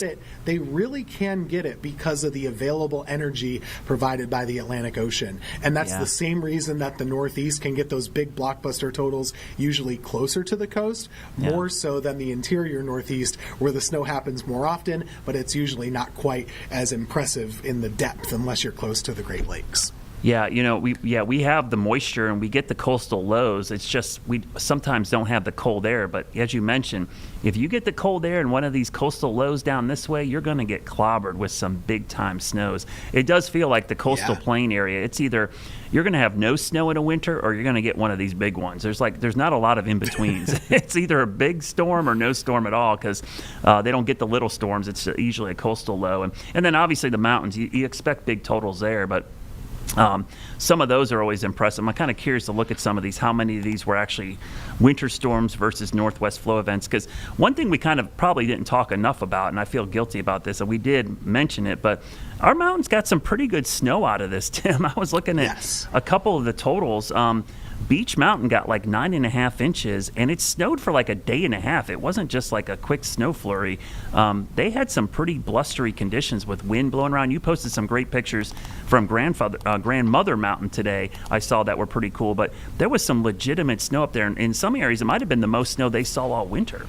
it, they really can get it because of the available energy provided by the Atlantic Ocean. And that's the same reason that the Northeast can get those big blockbuster totals usually closer to the coast, more so than the interior Northeast, where the snow happens more often, but it's usually not quite as impressive in the depth unless you're close to the Great Lakes. Yeah, we have the moisture and we get the coastal lows. It's just we sometimes don't have the cold air. But as you mentioned, if you get the cold air in one of these coastal lows down this way, you're going to get clobbered with some big time snows. It does feel like the coastal plain area. It's either you're going to have no snow in a winter or you're going to get one of these big ones. There's not a lot of in betweens. It's either a big storm or no storm at all because they don't get the little storms. It's usually a coastal low, and then obviously the mountains. You expect big totals there, but some of those are always impressive. I'm kind of curious to look at some of these, how many of these were actually winter storms versus northwest flow events. Because one thing we kind of probably didn't talk enough about, and I feel guilty about this, and we did mention it, but our mountains got some pretty good snow out of this, Tim. I was looking at a couple of the totals. Beach Mountain got like 9.5 inches, and it snowed for like a day and a half. It wasn't just like a quick snow flurry. They had some pretty blustery conditions with wind blowing around. You posted some great pictures from Grandmother Mountain today. I saw that were pretty cool, but there was some legitimate snow up there. And in some areas, it might have been the most snow they saw all winter.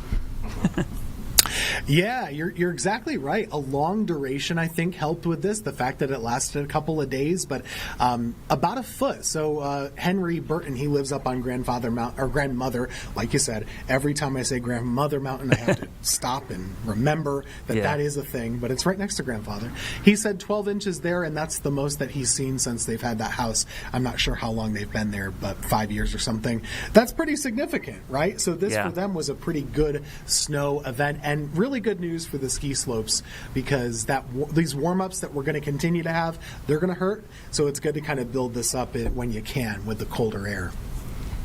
Yeah, you're exactly right. A long duration, I think, helped with this. The fact that it lasted a couple of days, but about a foot. So Henry Burton, he lives up on Grandmother, like you said. Every time I say Grandmother Mountain, I have to stop and remember that that is a thing. But it's right next to Grandfather. He said 12 inches there, and that's the most that he's seen since they've had that house. I'm not sure how long they've been there, but 5 years or something. That's pretty significant, right? So this for them was a pretty good snow event, and really good news for the ski slopes because these warm-ups that we're going to continue to have, they're going to hurt. So it's good to kind of build this up when you can with the colder air.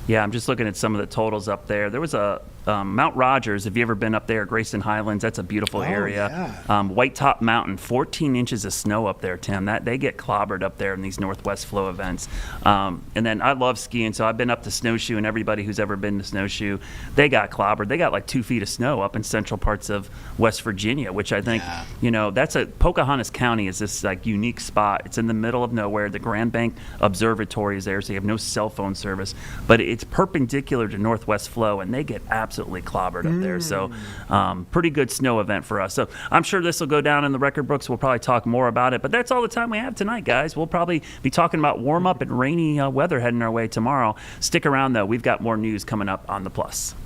Yeah, I'm just looking at some of the totals up there. There was a Mount Rogers. Have you ever been up there? Grayson Highlands. That's a beautiful area. Yeah. White Top Mountain, 14 inches of snow up there, Tim. They get clobbered up there in these Northwest Flow events. And then I love skiing, so I've been up to Snowshoe, and everybody who's ever been to Snowshoe, they got clobbered. They got like 2 feet of snow up in central parts of West Virginia, which I think, that's Pocahontas County is this like unique spot. It's in the middle of nowhere. The Grand Bank Observatory is there, so you have no cell phone service, but it's perpendicular to Northwest Flow, and they get absolutely clobbered up there. So pretty good snow event for us. So I'm sure this will go down in the record books. We'll probably talk more about it, but that's all the time we have tonight, guys. We'll probably be talking about warm up and rainy weather heading our way tomorrow. Stick around, though. We've got more news coming up on The Plus.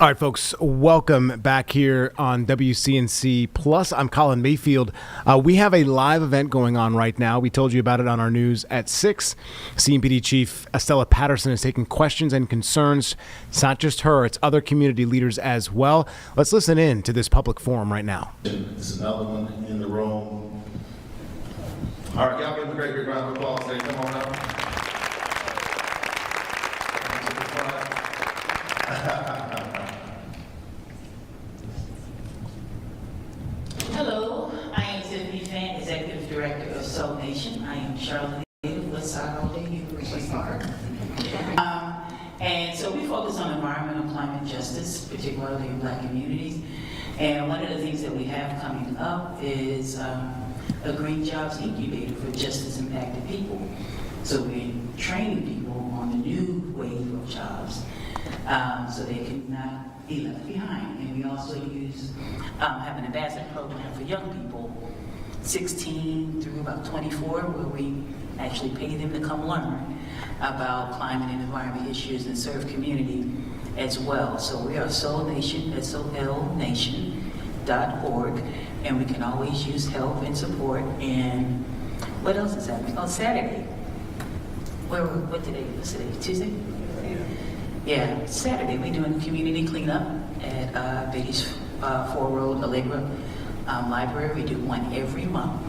All right, folks, welcome back here on WCNC Plus. I'm Colin Mayfield. We have a live event going on right now. We told you about it on our news at 6. CMPD Chief Estella Patterson is taking questions and concerns. It's not just her, it's other community leaders as well. Let's listen in to this public forum right now. There's another one in the room. All right, y'all give them a great big round of applause. Say, come on up. Hello, I am Tiffany Fan, Executive Director of Soul Nation. I am Charlotte, Westside all day, University Park. And so we focus on environmental climate justice, particularly in Black communities. And one of the things that we have coming up is a Green Jobs Incubator for justice impacted people. So we're training people on the new wave of jobs so they can not be left behind. And we also have an ambassador program for young people, 16 through about 24, where we actually pay them to come learn about climate and environment issues and serve community as well. So we are Soul Nation at soulnation.org, and we can always use help and support. And what else is happening? Oh, Saturday. What today? What's today? Tuesday? Yeah, Saturday we're doing community cleanup at Beatty's 4 Road Allegra Library. We do one every month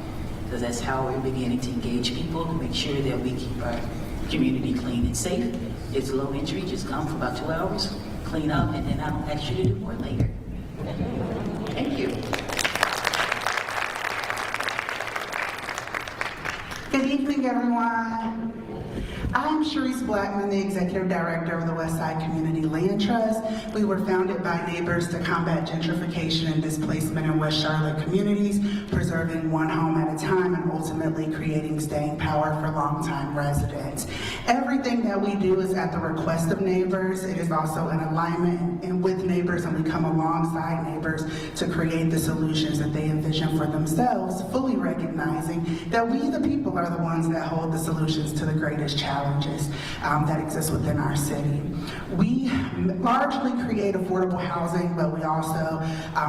because that's how we're beginning to engage people to make sure that we keep our community clean and safe. It's low entry, just come for about 2 hours, clean up, and then I'll ask you to do more later. Thank you. Good evening, everyone. I'm Sharice Blackman, the Executive Director of the Westside Community Land Trust. We were founded by neighbors to combat gentrification and displacement in West Charlotte communities, preserving one home at a time and ultimately creating staying power for longtime residents. Everything that we do is at the request of neighbors. It is also in alignment and with neighbors, and we come alongside neighbors to create the solutions that they envision for themselves, fully recognizing that we, the people, are the ones that hold the solutions to the greatest challenges that exist within our city. We largely create affordable housing, but we also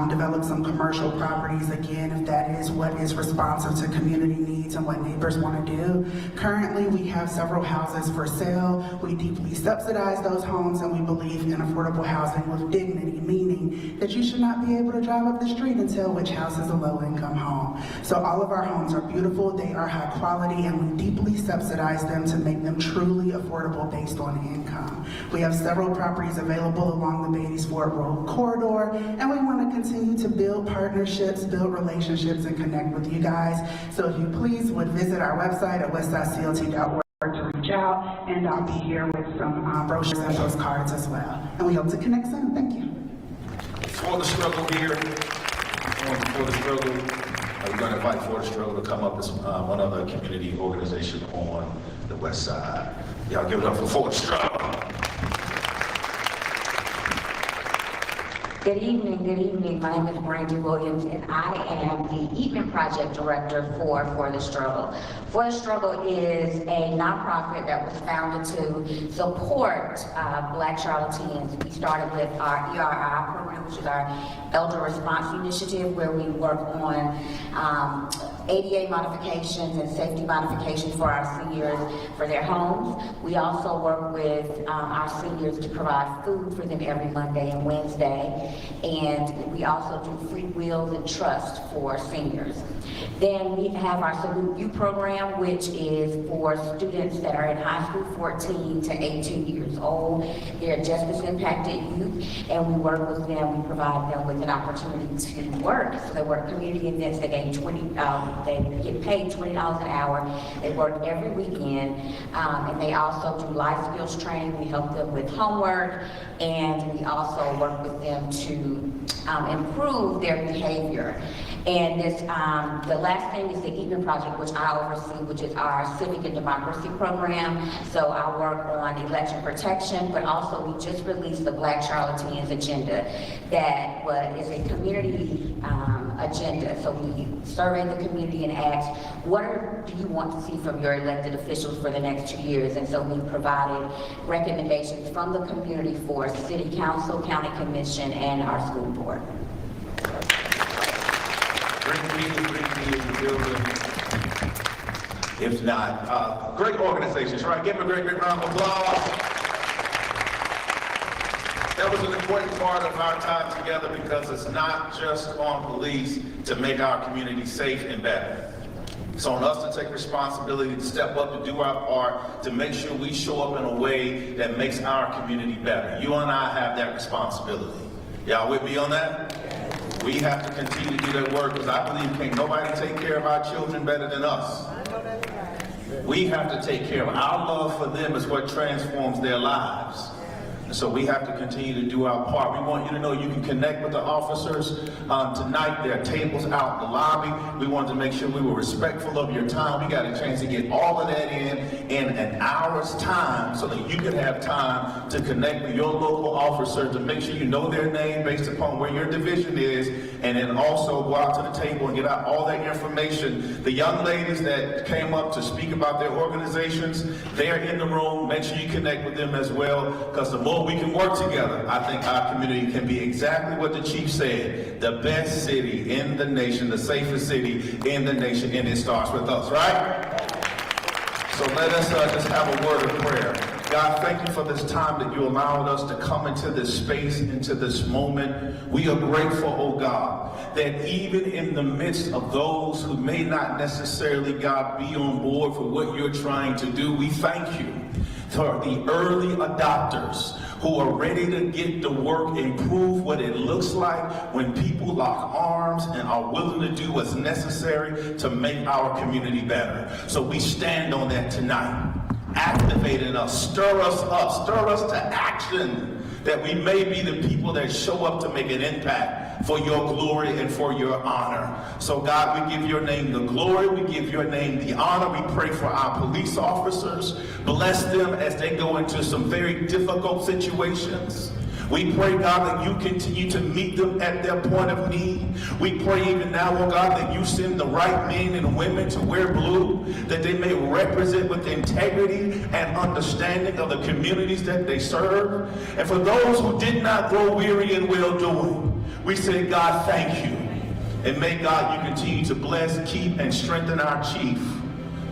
develop some commercial properties, again, if that is what is responsive to community needs and what neighbors want to do. Currently, we have several houses for sale. We deeply subsidize those homes, and we believe in affordable housing with dignity, meaning that you should not be able to drive up the street and tell which house is a low-income home. So all of our homes are beautiful, they are high quality, and we deeply subsidize them to make them truly affordable based on income. We have several properties available along the Beatty's Ford Road corridor, and we want to continue to build partnerships, build relationships, and connect with you guys. So if you please would visit our website at westsideclt.org to reach out, and I'll be here with some brochures and postcards as well. And we hope to connect soon. Thank you. For the struggle here, for the struggle, we're going to invite For the Struggle to come up as one other community organization on the West Side. Y'all give it up for the Struggle. Good evening, good evening. My name is Brandy Williams, and I am the Evening Project Director for the Struggle. For the Struggle is a nonprofit that was founded to support Black Charlotteans. We started with our ERI program, which is our Elder Response Initiative, where we work on ADA modifications and safety modifications for our seniors for their homes. We also work with our seniors to provide food for them every Monday and Wednesday. And we also do free wheels and trust for seniors. Then we have our Salute You program, which is for students that are in high school, 14 to 18 years old. They're justice impacted youth, and we work with them. We provide them with an opportunity to work. So they work community events. They get they get paid $20 an hour. They work every weekend, and they also do life skills training. We help them with homework, and we also work with them to improve their behavior. And this, the last thing is the Evening Project, which I oversee, which is our civic and democracy program. So I work on election protection, but also we just released the Black Charlotteans Agenda, that is a community agenda. So we surveyed the community and asked, what do you want to see from your elected officials for the next 2 years? And so we provided recommendations from the community for city council, county commission, and our school board. Great meeting in the building. If not, great organizations, right? Give them a great round of applause. That was an important part of our time together because it's not just on police to make our community safe and better. It's on us to take responsibility to step up and do our part to make sure we show up in a way that makes our community better. You and I have that responsibility. Y'all with me on that? We have to continue to do that work because I believe can't nobody take care of our children better than us. We have to take care of our love for them is what transforms their lives. And so we have to continue to do our part. We want you to know you can connect with the officers tonight. There are tables out in the lobby. We wanted to make sure we were respectful of your time. We got a chance to get all of that in an hour's time so that you can have time to connect with your local officer to make sure you know their name based upon where your division is, and then also go out to the table and get out all that information. The young ladies that came up to speak about their organizations, they're in the room. Make sure you connect with them as well, because the more we can work together, I think our community can be exactly what the chief said, the best city in the nation, the safest city in the nation, and it starts with us, right? So let us just have a word of prayer. God, thank you for this time that you allowed us to come into this space, into this moment. We are grateful, oh God, that even in the midst of those who may not necessarily, God, be on board for what you're trying to do, we thank you for the early adopters who are ready to get to work and prove what it looks like when people lock arms and are willing to do what's necessary to make our community better. So we stand on that tonight. Activate in us, stir us up, stir us to action, that we may be the people that show up to make an impact for your glory and for your honor. So God, we give your name the glory, we give your name the honor. We pray for our police officers. Bless them as they go into some very difficult situations. We pray, God, that you continue to meet them at their point of need. We pray even now, oh God, that you send the right men and women to wear blue, that they may represent with integrity and understanding of the communities that they serve. And for those who did not grow weary in well-doing, we say, God, thank you. And may, God, you continue to bless, keep, and strengthen our chief.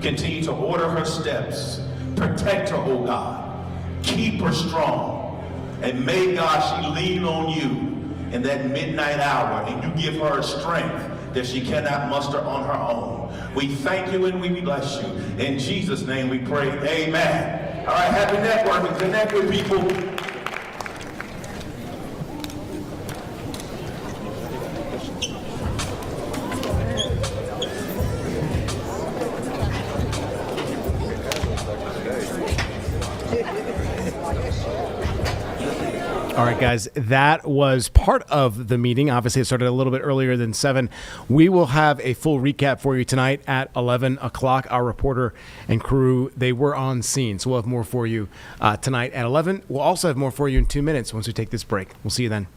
Continue to order her steps. Protect her, oh God. Keep her strong. And may, God, she lean on you in that midnight hour, and you give her a strength that she cannot muster on her own. We thank you and we bless you. In Jesus' name we pray, amen. All right, happy networking. Connect with people. All right, guys, that was part of the meeting. Obviously, it started a little bit earlier than 7. We will have a full recap for you tonight at 11 o'clock. Our reporter and crew, they were on scene. So we'll have more for you tonight at 11. We'll also have more for you in 2 minutes once we take this break. We'll see you then.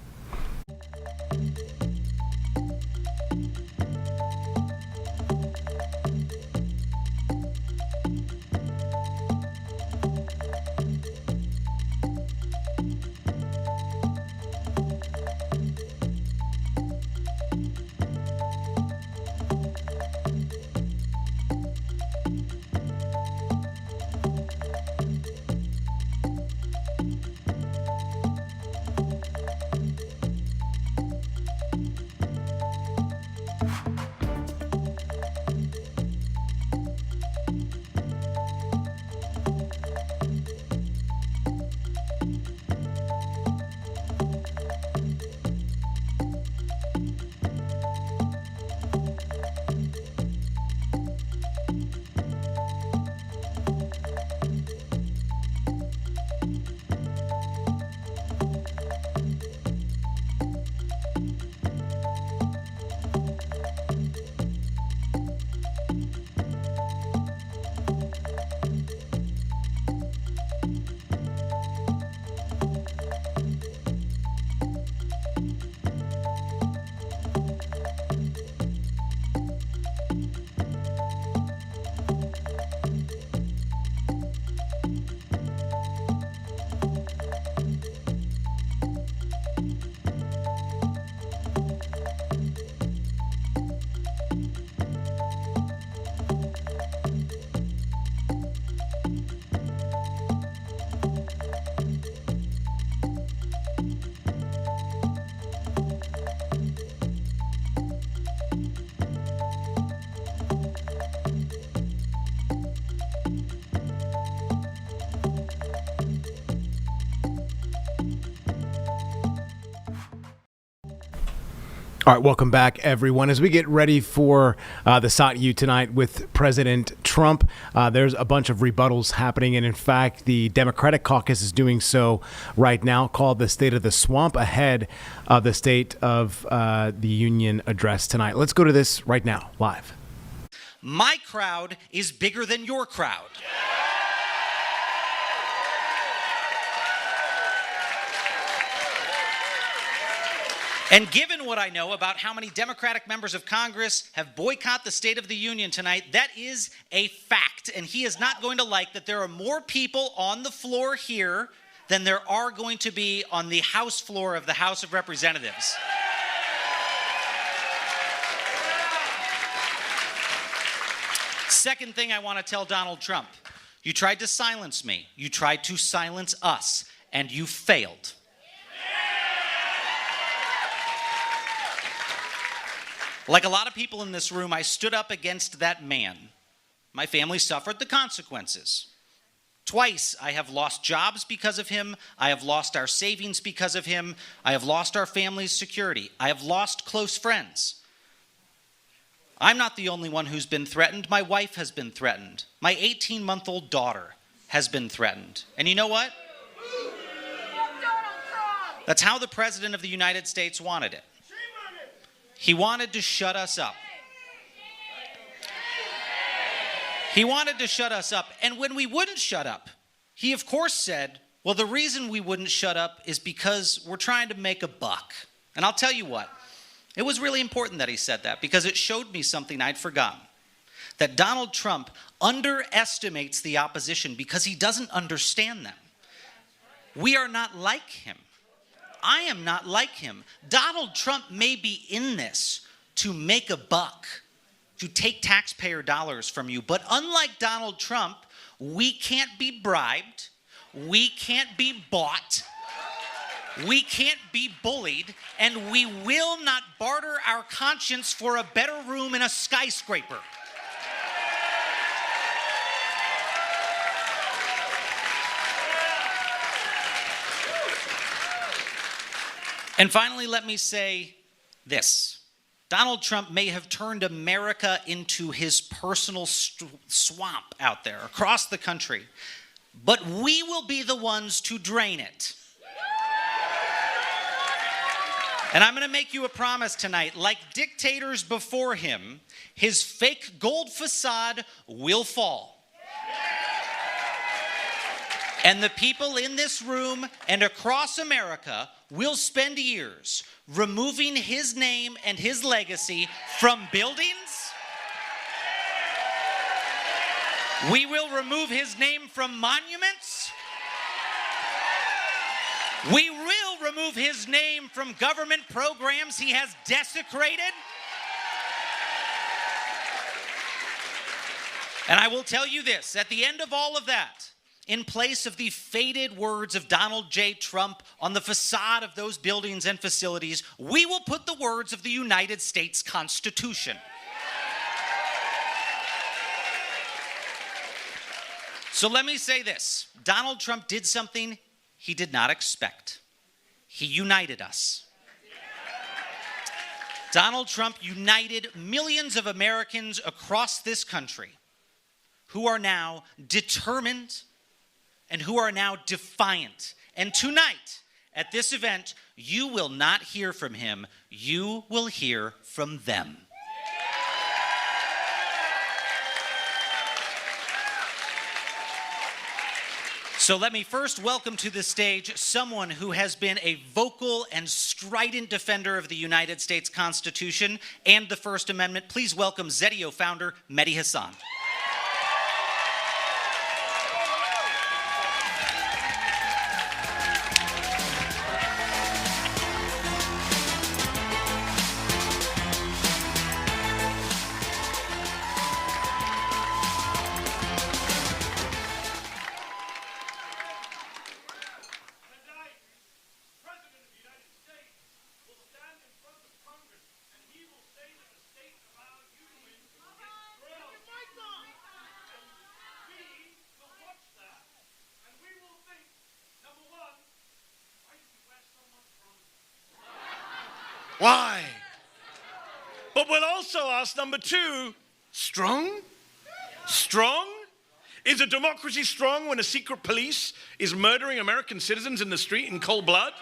All right, welcome back, everyone. As we get ready for the SOT U tonight with President Trump, there's a bunch of rebuttals happening. And in fact, the Democratic caucus is doing so right now, called the State of the Swamp, ahead of the State of the Union address tonight. Let's go to this right now, live. My crowd is bigger than your crowd. And given what I know about how many Democratic members of Congress have boycotted the State of the Union tonight, that is a fact. And he is not going to like that there are more people on the floor here than there are going to be on the House floor of the House of Representatives. Second thing I want to tell Donald Trump, you tried to silence me. You tried to silence us, and you failed. Like a lot of people in this room, I stood up against that man. My family suffered the consequences. Twice, I have lost jobs because of him. I have lost our savings because of him. I have lost our family's security. I have lost close friends. I'm not the only one who's been threatened. My wife has been threatened. My 18-month-old daughter has been threatened. And you know what? That's how the President of the United States wanted it. He wanted to shut us up. He wanted to shut us up. And when we wouldn't shut up, he of course said, well, the reason we wouldn't shut up is because we're trying to make a buck. And I'll tell you what, it was really important that he said that because it showed me something I'd forgotten. That Donald Trump underestimates the opposition because he doesn't understand them. We are not like him. I am not like him. Donald Trump may be in this to make a buck, to take taxpayer dollars from you. But unlike Donald Trump, we can't be bribed. We can't be bought. We can't be bullied. And we will not barter our conscience for a better room in a skyscraper. And finally, let me say this. Donald Trump may have turned America into his personal swamp out there across the country, but we will be the ones to drain it. And I'm going to make you a promise tonight. Like dictators before him, his fake gold facade will fall. And the people in this room and across America will spend years removing his name and his legacy from buildings. We will remove his name from monuments. We will remove his name from government programs he has desecrated. And I will tell you this, at the end of all of that, in place of the faded words of Donald J. Trump on the facade of those buildings and facilities, we will put the words of the United States Constitution. So let me say this. Donald Trump did something he did not expect. He united us. Donald Trump united millions of Americans across this country who are now determined and who are now defiant. And tonight, at this event, you will not hear from him. You will hear from them. So let me first welcome to the stage someone who has been a vocal and strident defender of the United States Constitution and the First Amendment. Please welcome Zedio founder Mehdi Hasan. Why? But we'll also ask, number two, strong? Strong? Is a democracy strong when a secret police is murdering American citizens in the street in cold blood?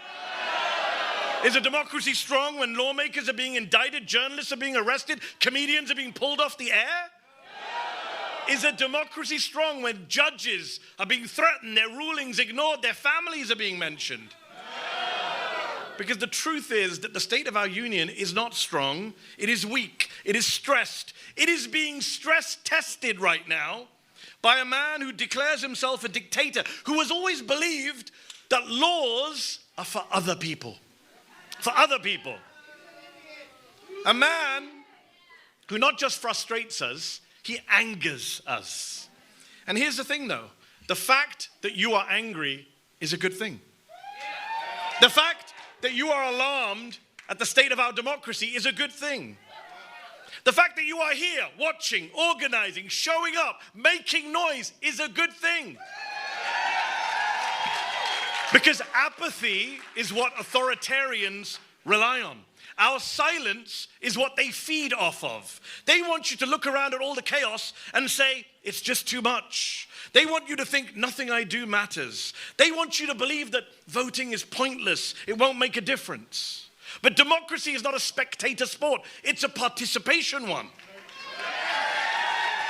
Is a democracy strong when lawmakers are being indicted, journalists are being arrested, comedians are being pulled off the air? Is a democracy strong when judges are being threatened, their rulings ignored, their families are being mentioned? Because the truth is that the state of our union is not strong, it is weak, it is stressed. It is being stress tested right now by a man who declares himself a dictator, who has always believed that laws are for other people. For other people. A man who not just frustrates us, he angers us. And here's the thing though, the fact that you are angry is a good thing. The fact that you are alarmed at the state of our democracy is a good thing. The fact that you are here, watching, organizing, showing up, making noise is a good thing. Because apathy is what authoritarians rely on. Our silence is what they feed off of. They want you to look around at all the chaos and say, it's just too much. They want you to think nothing I do matters. They want you to believe that voting is pointless. It won't make a difference. But democracy is not a spectator sport. It's a participation one.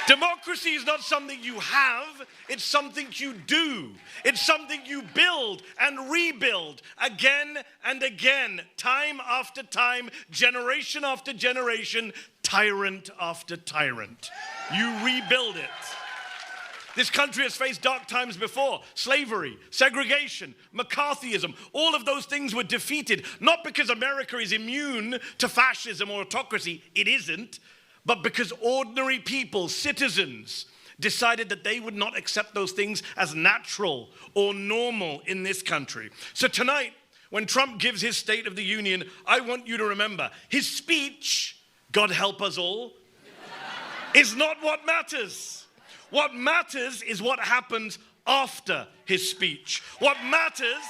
Democracy is not something you have, it's something you do. It's something you build and rebuild again and again, time after time, generation after generation, tyrant after tyrant. You rebuild it. This country has faced dark times before. Slavery, segregation, McCarthyism, all of those things were defeated, not because America is immune to fascism or autocracy, it isn't. But because ordinary people, citizens, decided that they would not accept those things as natural or normal in this country. So tonight, when Trump gives his State of the Union, I want you to remember, his speech, God help us all, is not what matters. What matters is what happens after his speech. What matters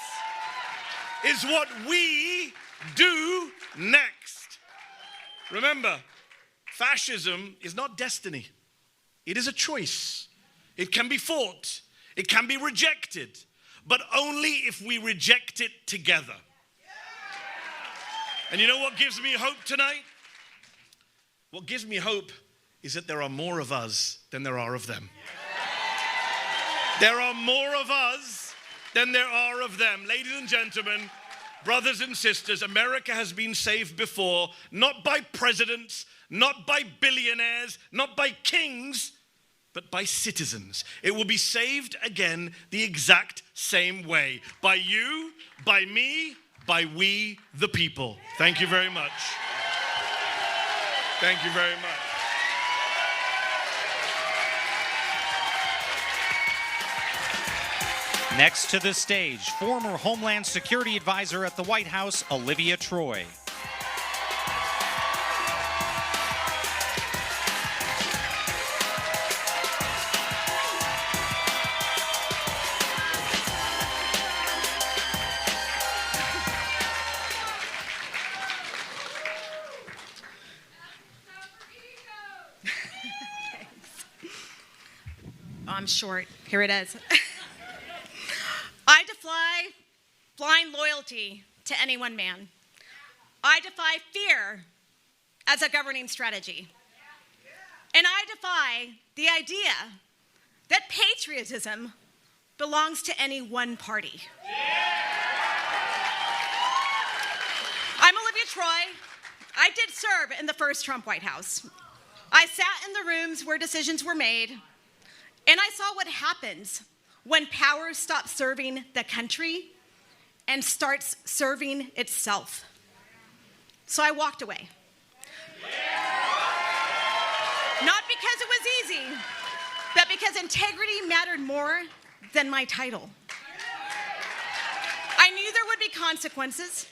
is what we do next. Remember, fascism is not destiny. It is a choice. It can be fought. It can be rejected. But only if we reject it together. And you know what gives me hope tonight? What gives me hope is that there are more of us than there are of them. There are more of us than there are of them. Ladies and gentlemen, brothers and sisters, America has been saved before, not by presidents, not by billionaires, not by kings, but by citizens. It will be saved again the exact same way. By you, by me, by we, the people. Thank you very much. Thank you very much. Next to the stage, former Homeland Security Advisor at the White House, Olivia Troy. I'm short. Here it is. I defy blind loyalty to any one man. I defy fear as a governing strategy. And I defy the idea that patriotism belongs to any one party. I'm Olivia Troy. I did serve in the first Trump White House. I sat in the rooms where decisions were made, and I saw what happens when power stops serving the country and starts serving itself. So I walked away. Not because it was easy, but because integrity mattered more than my title. I knew there would be consequences,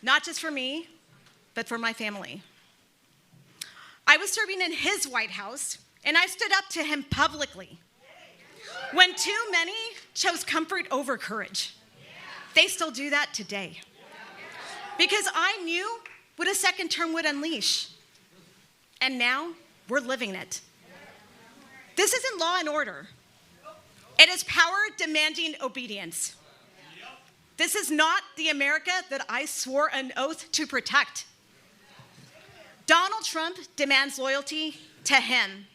not just for me, but for my family. I was serving in his White House, and I stood up to him publicly. When too many chose comfort over courage, they still do that today. Because I knew what a second term would unleash. And now we're living it. This isn't law and order. It is power demanding obedience. This is not the America that I swore an oath to protect. Donald Trump demands loyalty to him.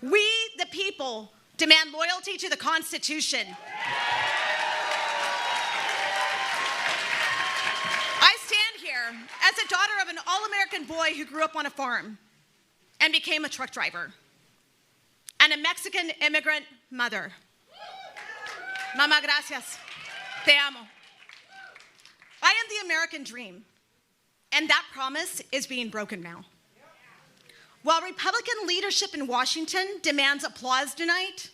We, the people, demand loyalty to the Constitution. I stand here as a daughter of an all-American boy who grew up on a farm and became a truck driver, and a Mexican immigrant mother. Mama, gracias. Te amo. I am the American dream, and that promise is being broken now. While Republican leadership in Washington demands applause tonight,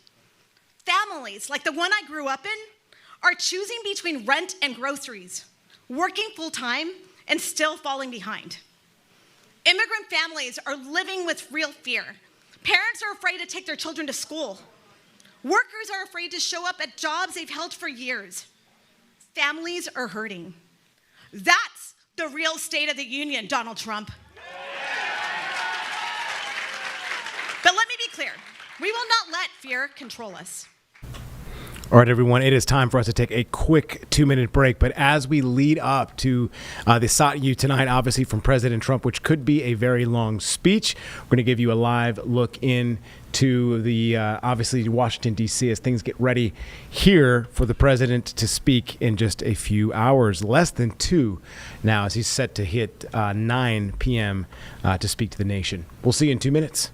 families like the one I grew up in are choosing between rent and groceries, working full-time and still falling behind. Immigrant families are living with real fear. Parents are afraid to take their children to school. Workers are afraid to show up at jobs they've held for years. Families are hurting. That's the real state of the union, Donald Trump. But let me be clear, we will not let fear control us. All right, everyone, it is time for us to take a quick 2-minute break. But as we lead up to the Sought You tonight, obviously from President Trump, which could be a very long speech, we're going to give you a live look into the, obviously, Washington, D.C. as things get ready here for the president to speak in just a few hours, less than 2 now, as he's set to hit 9 p.m. To speak to the nation. We'll see you in 2 minutes.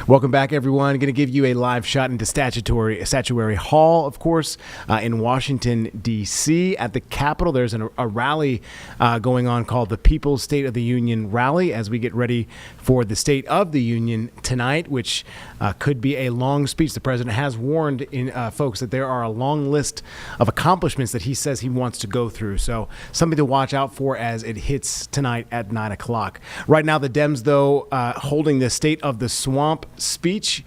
Welcome back, everyone. Going to give you a live shot into Statuary Hall, of course, in Washington, D.C. At the Capitol, there's a rally going on called the People's State of the Union Rally as we get ready for the State of the Union tonight, which could be a long speech. The president has warned folks that there are a long list of accomplishments that he says he wants to go through. So something to watch out for as it hits tonight at 9 o'clock. Right now, the Dems, though, holding the State of the Swamp speech.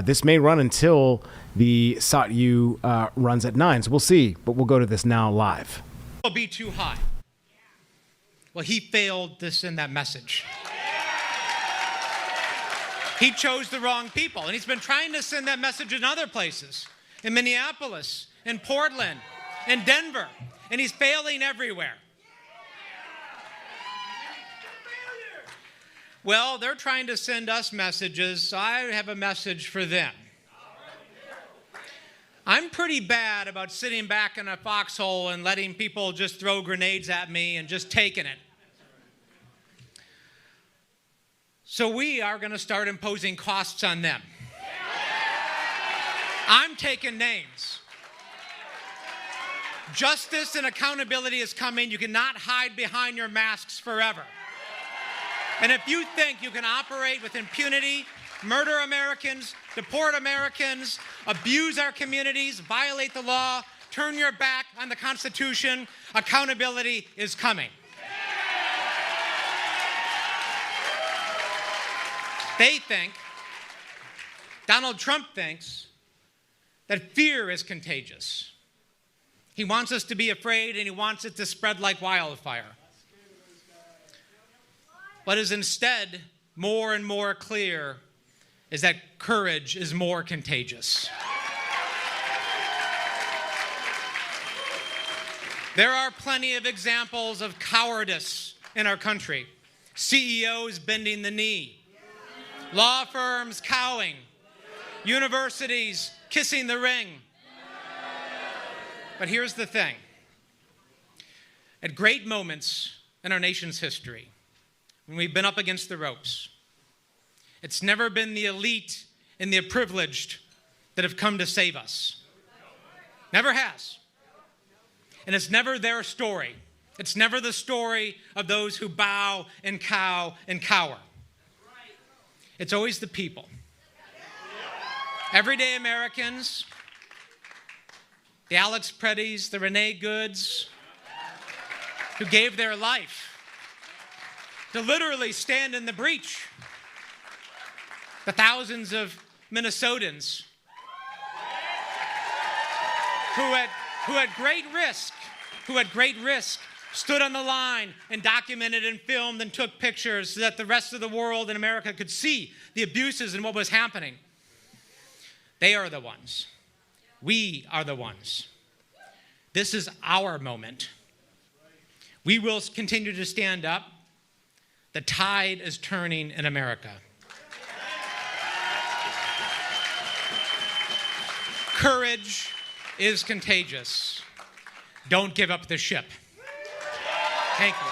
This may run until the Sought You runs at 9, so we'll see. But we'll go to this now live. Will be too high. Well, he failed to send that message. He chose the wrong people, and he's been trying to send that message in other places, in Minneapolis, in Portland, in Denver, and he's failing everywhere. Well, they're trying to send us messages, so I have a message for them. I'm pretty bad about sitting back in a foxhole and letting people just throw grenades at me and just taking it. So we are going to start imposing costs on them. I'm taking names. Justice and accountability is coming. You cannot hide behind your masks forever. And if you think you can operate with impunity, murder Americans, deport Americans, abuse our communities, violate the law, turn your back on the Constitution, accountability is coming. They think, Donald Trump thinks, that fear is contagious. He wants us to be afraid, and he wants it to spread like wildfire. What is instead more and more clear is that courage is more contagious. There are plenty of examples of cowardice in our country. CEOs bending the knee, law firms cowing, universities kissing the ring. But here's the thing. At great moments in our nation's history, when we've been up against the ropes, it's never been the elite and the privileged that have come to save us. Never has. And it's never their story. It's never the story of those who bow and cow and cower. It's always the people. Everyday Americans, the Alex Prettys, the Renee Goods, who gave their life to literally stand in the breach. The thousands of Minnesotans who at great risk stood on the line and documented and filmed and took pictures so that the rest of the world and America could see the abuses and what was happening. They are the ones. We are the ones. This is our moment. We will continue to stand up. The tide is turning in America. Courage is contagious. Don't give up the ship. Thank you.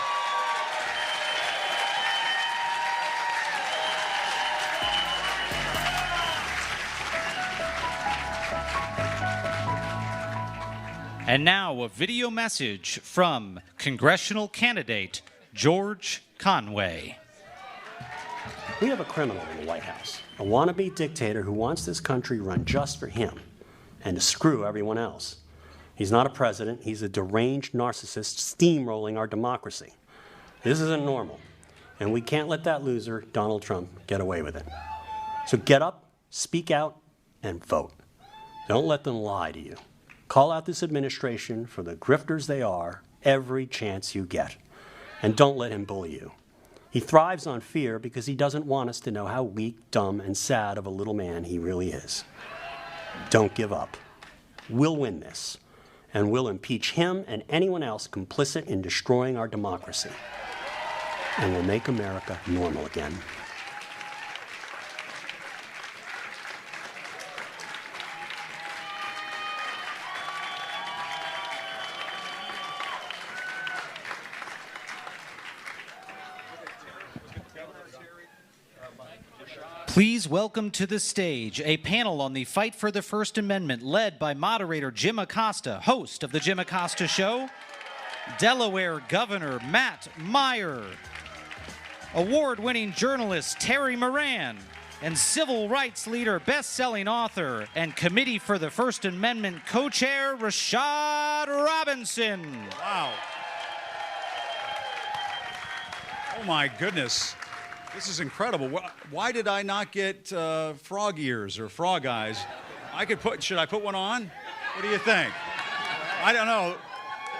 And now a video message from congressional candidate George Conway. We have a criminal in the White House, a wannabe dictator who wants this country run just for him and to screw everyone else. He's not a president. He's a deranged narcissist steamrolling our democracy. This isn't normal, and we can't let that loser, Donald Trump, get away with it. So get up, speak out, and vote. Don't let them lie to you. Call out this administration for the grifters they are every chance you get. And don't let him bully you. He thrives on fear because he doesn't want us to know how weak, dumb, and sad of a little man he really is. Don't give up. We'll win this. And we'll impeach him and anyone else complicit in destroying our democracy. And we'll make America normal again. Please welcome to the stage a panel on the fight for the First Amendment led by moderator Jim Acosta, host of The Jim Acosta Show, Delaware Governor Matt Meyer, award-winning journalist Terry Moran, and civil rights leader, best-selling author, and Committee for the First Amendment co-chair Rashad Robinson. Wow. Oh my goodness. This is incredible. Why did I not get frog ears or frog eyes? Should I put one on? What do you think? I don't know.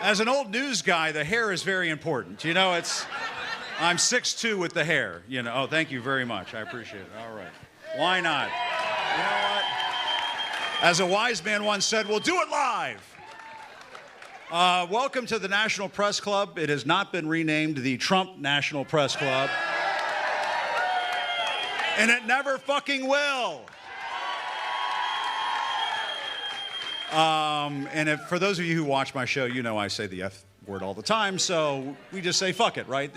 As an old news guy, the hair is very important. You know, I'm 6'2" with the hair. You know, oh, thank you very much. I appreciate it. All right. Why not? You know what? As a wise man once said, we'll do it live. Welcome to the National Press Club. It has not been renamed the Trump National Press Club. And it never fucking will. And for those of you who watch my show, you know I say the word all the time, so we just say fuck it, right?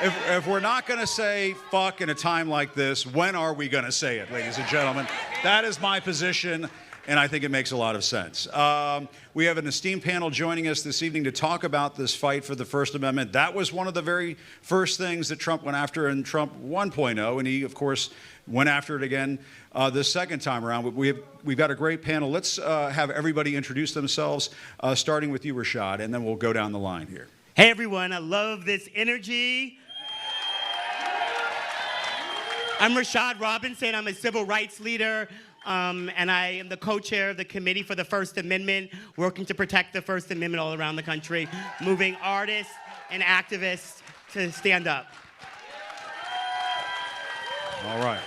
If we're not going to say fuck in a time like this, when are we going to say it, ladies and gentlemen? That is my position, and I think it makes a lot of sense. We have an esteemed panel joining us this evening to talk about this fight for the First Amendment. That was one of the very first things that Trump went after in Trump 1.0, and he, of course, went after it again this second time around. But we've got a great panel. Let's have everybody introduce themselves, starting with you, Rashad, and then we'll go down the line here. Hey, everyone. I love this energy. I'm Rashad Robinson. I'm a civil rights leader, and I am the co-chair of the Committee for the First Amendment, working to protect the First Amendment all around the country, moving artists and activists to stand up. All right.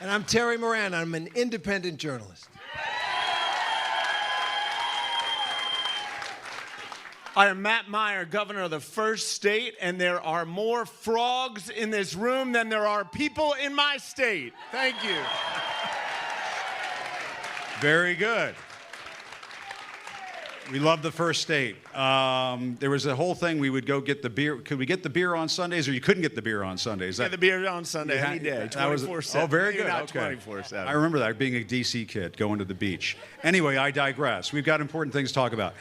And I'm Terry Moran. I'm an independent journalist. I am Matt Meyer, governor of the first state, and there are more frogs in this room than there are people in my state. Thank you. Very good. We love the first state. There was a whole thing we would go get the beer. Could we get the beer on Sundays, or you couldn't get the beer on Sundays? Get the beer on Sunday, any day, 24/7. Oh, very good. Not Okay. 24/7. I remember that, being a DC kid, going to the beach. Anyway, I digress. We've got important things to talk about.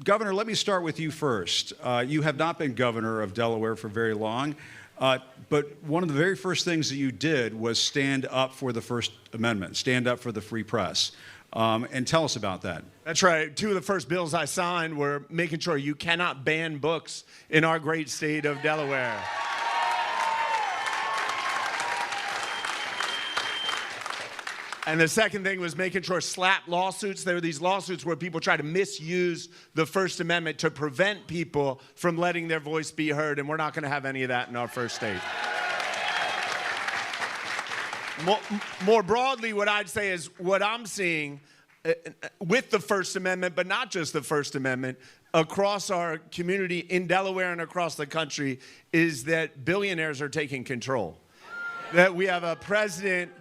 Governor, let me start with you first. You have not been governor of Delaware for very long, but one of the very first things that you did was stand up for the First Amendment, stand up for the free press. And tell us about that. That's right. Two of the first bills I signed were making sure you cannot ban books in our great state of Delaware. And the second thing was making sure slap lawsuits. There were these lawsuits where people try to misuse the First Amendment to prevent people from letting their voice be heard, and we're not going to have any of that in our first state. More broadly, what I'd say is what I'm seeing with the First Amendment, but not just the First Amendment, across our community in Delaware and across the country, is that billionaires are taking control. That we have a president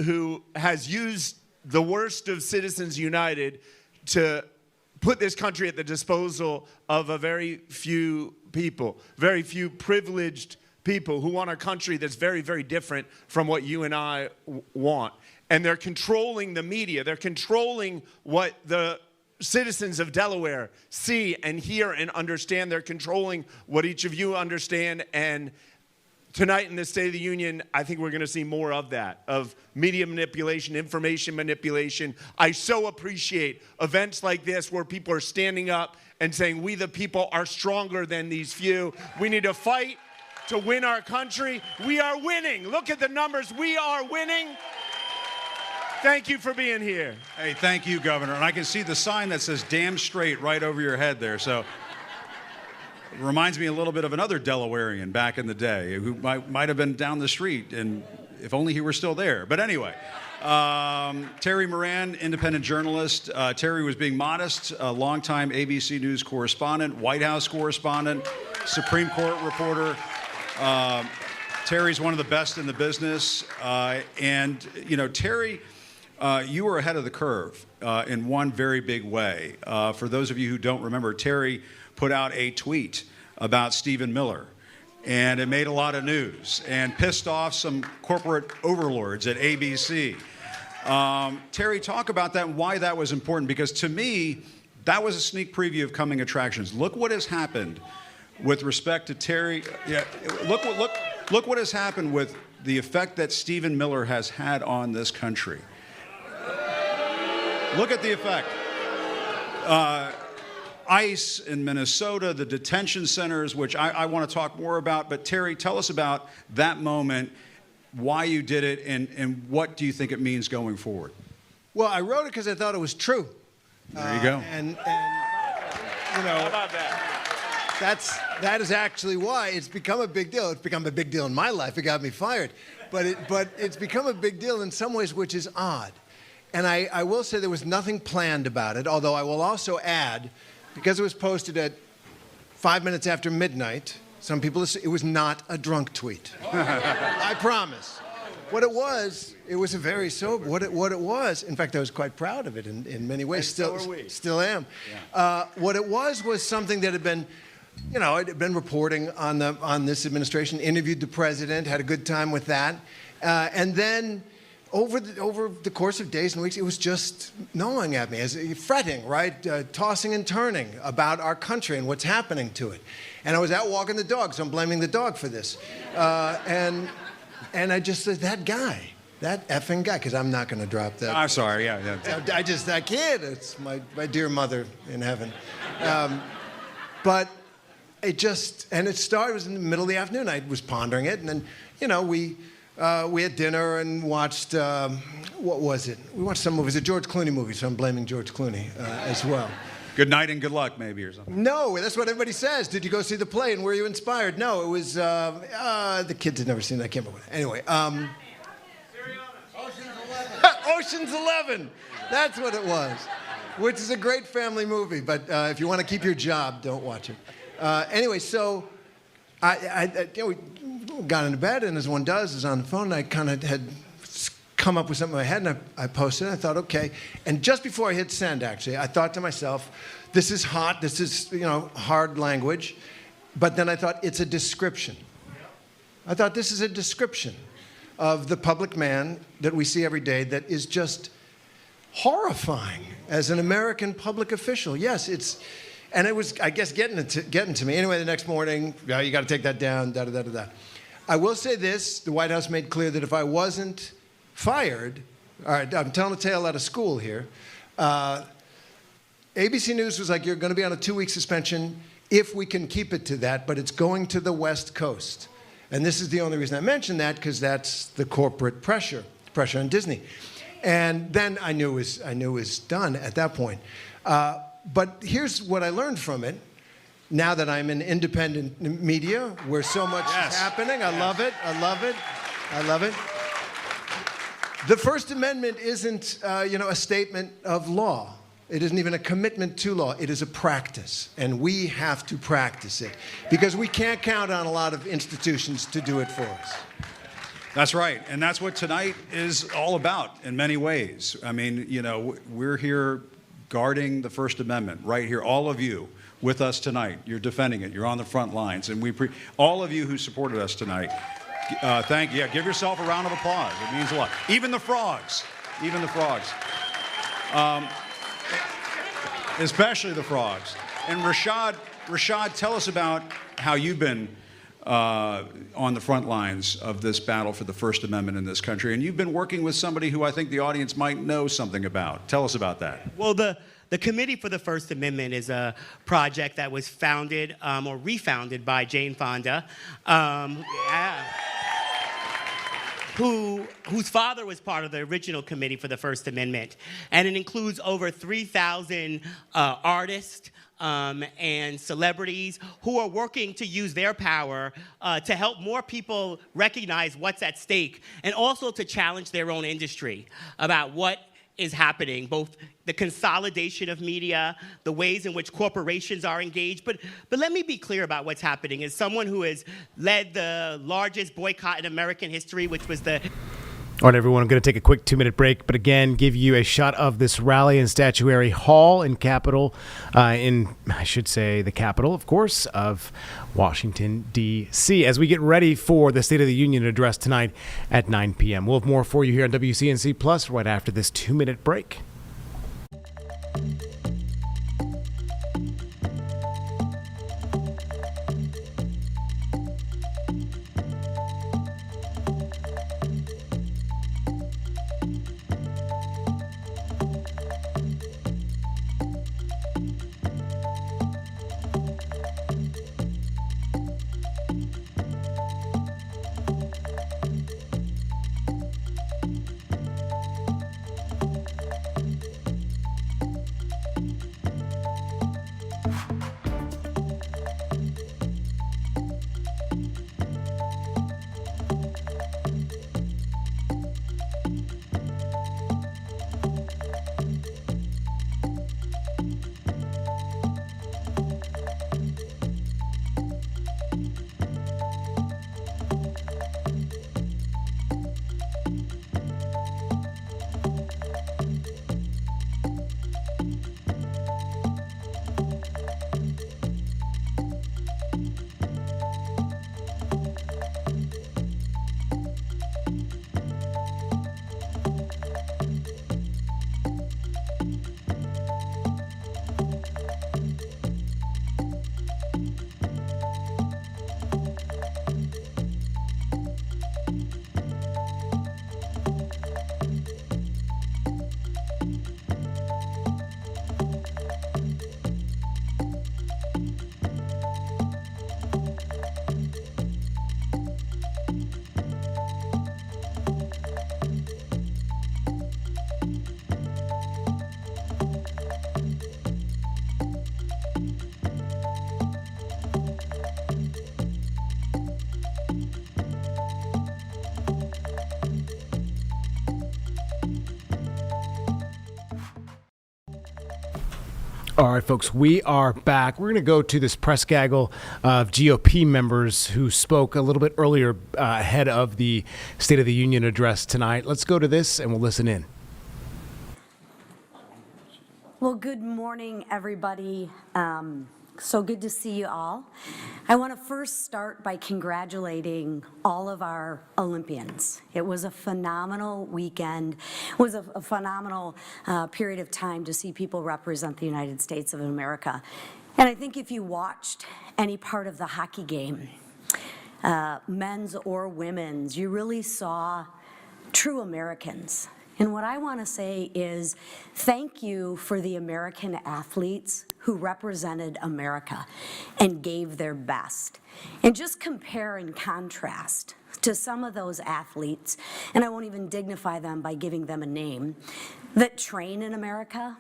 who has used the worst of Citizens United to put this country at the disposal of a very few people, very few privileged people who want a country that's very, very different from what you and I want. And they're controlling the media. They're controlling what the citizens of Delaware see and hear and understand. They're controlling what each of you understand. And tonight in the State of the Union, I think we're going to see more of that, of media manipulation, information manipulation. I so appreciate events like this where people are standing up and saying, we the people are stronger than these few. We need to fight to win our country. We are winning. Look at the numbers. We are winning. Thank you for being here. Hey, thank you, Governor. And I can see the sign that says damn straight right over your head there. So it reminds me a little bit of another Delawarean back in the day who might have been down the street, and if only he were still there. But anyway, Terry Moran, independent journalist. Terry was being modest, a longtime ABC News correspondent, White House correspondent, Supreme Court reporter. Terry's one of the best in the business. And, you know, Terry, you were ahead of the curve in one very big way. For those of you who don't remember, Terry put out a tweet about Stephen Miller. And it made a lot of news and pissed off some corporate overlords at ABC. Terry, talk about that and why that was important, because to me, that was a sneak preview of coming attractions. Look what has happened with respect to Terry. Yeah, look what has happened with the effect that Stephen Miller has had on this country. Look at the effect. ICE in Minnesota, the detention centers, which I want to talk more about. But Terry, tell us about that moment, why you did it, and what do you think it means going forward? Well, I wrote it because I thought it was true. There you go. And you know, How about that? That is actually why it's become a big deal. It's become a big deal in my life. It got me fired. But it's become a big deal in some ways, which is odd. And I will say there was nothing planned about it, although I will also add, because it was posted at 5 minutes after midnight, some people, it was not a drunk tweet. I promise. What it was a very sober. What it was. In fact, I was quite proud of it in many ways. Still am. Yeah. What it was something that had been, I'd been reporting on this administration. Interviewed the president. Had a good time with that, and then over the course of days and weeks, it was just gnawing at me, fretting, right, tossing and turning about our country and what's happening to it. And I was out walking the dog, so I'm blaming the dog for this, And I just said, that effing guy, because I'm not going to drop that. I'm sorry, yeah. I can't. It's my dear mother in heaven. But it was in the middle of the afternoon. I was pondering it, and then, we had dinner and watched, what was it? We watched some movies, a George Clooney movie, so I'm blaming George Clooney as well. Good night and good luck, maybe, or something. No, that's what everybody says. Did you go see the play, and were you inspired? No, it was, the kids had never seen it. I can't remember. Anyway. Ocean's 11. That's what it was, which is a great family movie. But if you want to keep your job, don't watch it. Anyway, so we got into bed, and as one does, is on the phone, and I kind of had come up with something in my head, and I posted it. I thought, okay. And just before I hit send, actually, I thought to myself, this is hot. This is, hard language. But then I thought, it's a description. I thought, this is a description of the public man that we see every day that is just horrifying as an American public official. Yes, and it was, I guess, getting to me. Anyway, the next morning, you got to take that down, da-da-da-da-da. I will say this, the White House made clear that if I wasn't fired, all right, I'm telling a tale out of school here. ABC News was like, you're going to be on a 2-week suspension if we can keep it to that, but it's going to the West Coast. And this is the only reason I mention that, because that's the corporate pressure on Disney. And then I knew it was done at that point. But here's what I learned from it. Now that I'm in independent media, where so much is happening, I love it. The First Amendment isn't, a statement of law. It isn't even a commitment to law. It is a practice, and we have to practice it because we can't count on a lot of institutions to do it for us. That's right, and that's what tonight is all about in many ways. I mean, we're here guarding the First Amendment right here, all of you with us tonight. You're defending it. You're on the front lines, and all of you who supported us tonight. Thank you. Yeah, give yourself a round of applause. It means a lot. Even the frogs. Especially the frogs. And Rashad, tell us about how you've been on the front lines of this battle for the First Amendment in this country. And you've been working with somebody who I think the audience might know something about. Tell us about that. Well, the Committee for the First Amendment is a project that was founded or refounded by Jane Fonda. Whose father was part of the original Committee for the First Amendment. And it includes over 3,000 artists and celebrities who are working to use their power to help more people recognize what's at stake and also to challenge their own industry about what is happening, both the consolidation of media, the ways in which corporations are engaged. But let me be clear about what's happening. As someone who has led the largest boycott in American history, which was the... All right, everyone, I'm going to take a quick 2-minute break, but again, give you a shot of this rally in Statuary Hall in the capital, of course, of Washington, D.C., as we get ready for the State of the Union address tonight at 9 p.m. We'll have more for you here on WCNC Plus right after this 2-minute break. All right, folks, we are back. We're going to go to this press gaggle of GOP members who spoke a little bit earlier ahead of the State of the Union address tonight. Let's go to this and we'll listen in. Well, good morning, everybody. So good to see you all. I want to first start by congratulating all of our Olympians. It was a phenomenal weekend. It was a phenomenal period of time to see people represent the United States of America. And I think if you watched any part of the hockey game, men's or women's, you really saw true Americans. And what I want to say is thank you for the American athletes who represented America and gave their best. And just compare and contrast to some of those athletes, and I won't even dignify them by giving them a name, that train in America,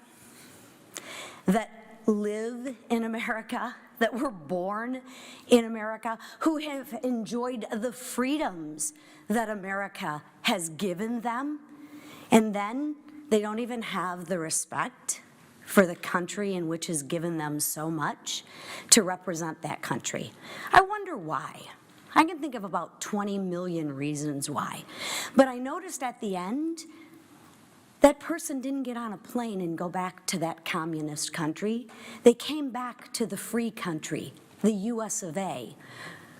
that live in America, that were born in America, who have enjoyed the freedoms that America has given them. And then they don't even have the respect for the country in which has given them so much to represent that country. I wonder why. I can think of about 20 million reasons why. But I noticed at the end, that person didn't get on a plane and go back to that communist country. They came back to the free country, the US of A,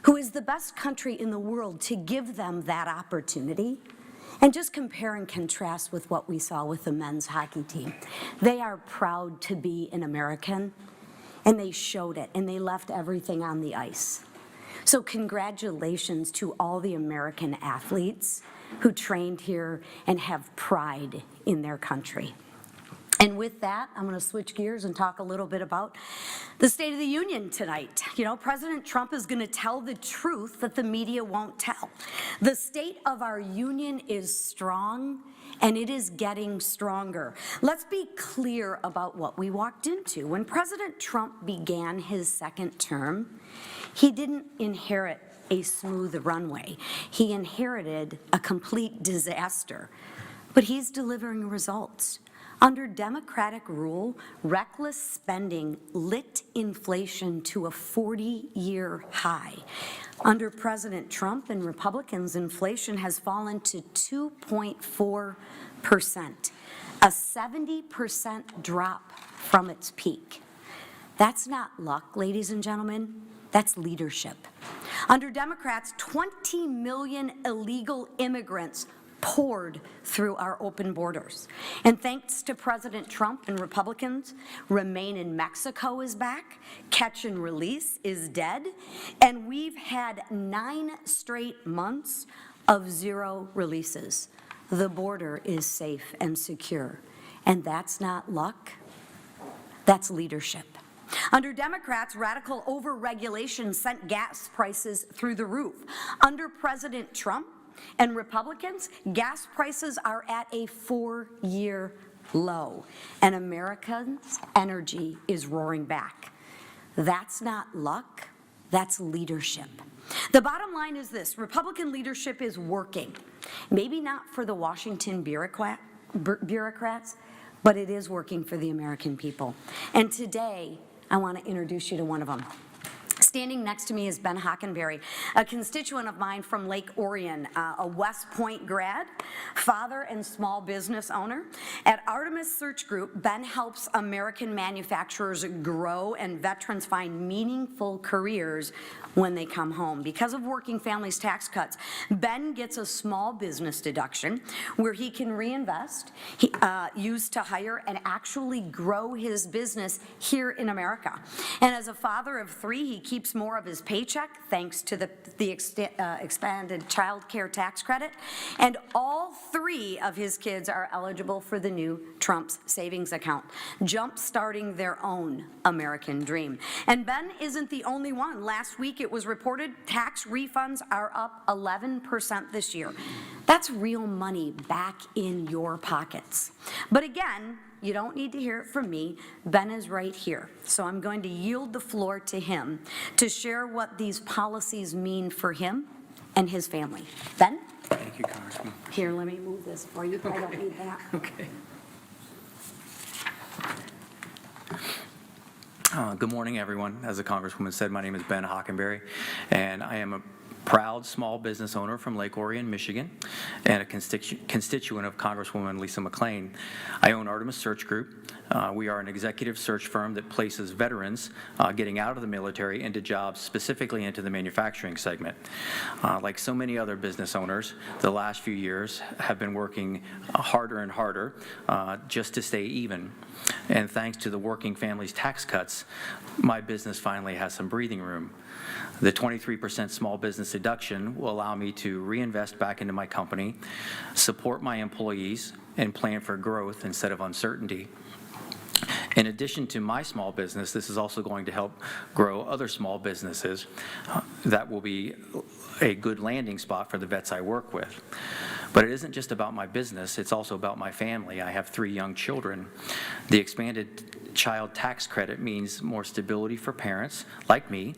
who is the best country in the world to give them that opportunity. And just compare and contrast with what we saw with the men's hockey team. They are proud to be an American, and they showed it, and they left everything on the ice. So congratulations to all the American athletes who trained here and have pride in their country. And with that, I'm going to switch gears and talk a little bit about the State of the Union tonight. You know, President Trump is going to tell the truth that the media won't tell. The state of our union is strong, and it is getting stronger. Let's be clear about what we walked into. When President Trump began his second term, he didn't inherit a smooth runway. He inherited a complete disaster, but he's delivering results. Under Democratic rule, reckless spending lit inflation to a 40-year high. Under President Trump and Republicans, inflation has fallen to 2.4%, a 70% drop from its peak. That's not luck, ladies and gentlemen. That's leadership. Under Democrats, 20 million illegal immigrants poured through our open borders. And thanks to President Trump and Republicans, Remain in Mexico is back, Catch and Release is dead, and we've had 9 straight months of zero releases. The border is safe and secure. And that's not luck, that's leadership. Under Democrats, radical overregulation sent gas prices through the roof. Under President Trump and Republicans, gas prices are at a 4-year low, and Americans' energy is roaring back. That's not luck, that's leadership. The bottom line is this: Republican leadership is working. Maybe not for the Washington bureaucrats, but it is working for the American people. And today, I want to introduce you to one of them. Standing next to me is Ben Hockenberry, a constituent of mine from Lake Orion, a West Point grad, father and small business owner. At Artemis Search Group, Ben helps American manufacturers grow and veterans find meaningful careers when they come home. Because of working families' tax cuts, Ben gets a small business deduction where he can reinvest, use to hire and actually grow his business here in America. And as a father of 3, he keeps more of his paycheck thanks to the expanded child care tax credit. And all 3 of his kids are eligible for the new Trump's savings account, jump-starting their own American dream. And Ben isn't the only one. Last week it was reported tax refunds are up 11% this year. That's real money back in your pockets. But again, you don't need to hear it from me. Ben is right here. So I'm going to yield the floor to him to share what these policies mean for him and his family. Ben? Thank you, Congressman. Here, let me move this for you. I don't need that. Okay. Good morning, everyone. As the Congresswoman said, my name is Ben Hockenberry, and I am a proud small business owner from Lake Orion, Michigan, and a constituent of Congresswoman Lisa McClain. I own Artemis Search Group. We are an executive search firm that places veterans getting out of the military into jobs, specifically into the manufacturing segment. Like so many other business owners, the last few years have been working harder and harder just to stay even. And thanks to the Working Families Tax Cuts, my business finally has some breathing room. The 23% small business deduction will allow me to reinvest back into my company, support my employees, and plan for growth instead of uncertainty. In addition to my small business, this is also going to help grow other small businesses that will be a good landing spot for the vets I work with. But it isn't just about my business, it's also about my family. I have 3 young children. The expanded child tax credit means more stability for parents like me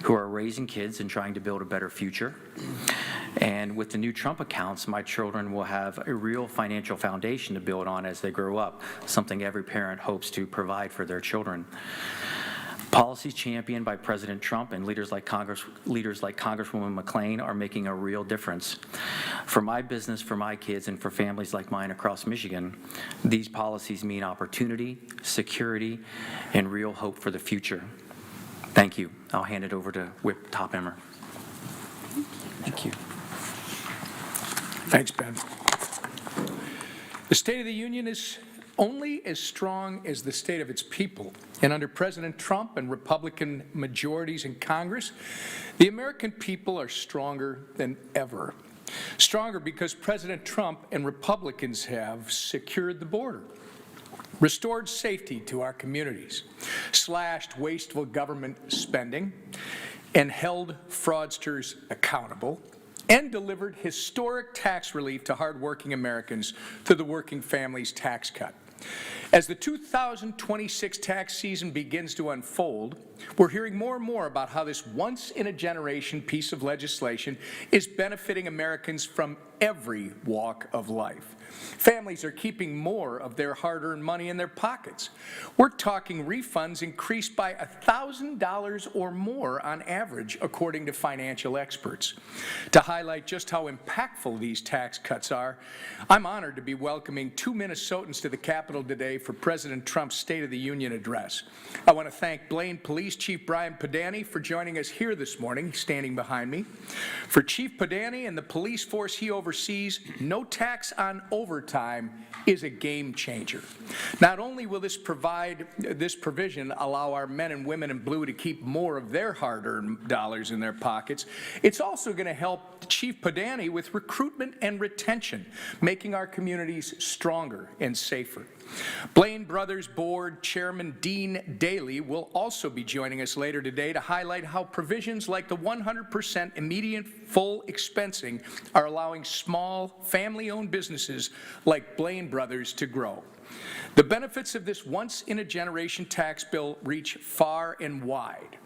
who are raising kids and trying to build a better future. And with the new Trump accounts, my children will have a real financial foundation to build on as they grow up, something every parent hopes to provide for their children. Policies championed by President Trump and leaders like Congresswoman McClain are making a real difference. For my business, for my kids, and for families like mine across Michigan, these policies mean opportunity, security, and real hope for the future. Thank you. I'll hand it over to Whip Tophammer. Thank you. Thanks, Ben. The State of the Union is only as strong as the state of its people. And under President Trump and Republican majorities in Congress, the American people are stronger than ever. Stronger because President Trump and Republicans have secured the border, restored safety to our communities, slashed wasteful government spending, and held fraudsters accountable, and delivered historic tax relief to hardworking Americans through the Working Families Tax Cut. As the 2026 tax season begins to unfold, we're hearing more and more about how this once-in-a-generation piece of legislation is benefiting Americans from every walk of life. Families are keeping more of their hard-earned money in their pockets. We're talking refunds increased by $1,000 or more on average, according to financial experts. To highlight just how impactful these tax cuts are, I'm honored to be welcoming 2 Minnesotans to the Capitol today for President Trump's State of the Union address. I want to thank Blaine Police Chief Brian Padani for joining us here this morning, standing behind me. For Chief Padani and the police force he oversees, no tax on overtime is a game changer. Not only will this provision allow our men and women in blue to keep more of their hard-earned dollars in their pockets, it's also going to help Chief Padani with recruitment and retention, making our communities stronger and safer. Blaine Brothers Board Chairman Dean Daly will also be joining us later today to highlight how provisions like the 100% immediate full expensing are allowing small, family-owned businesses like Blaine Brothers to grow. The benefits of this once-in-a-generation tax bill reach far and wide.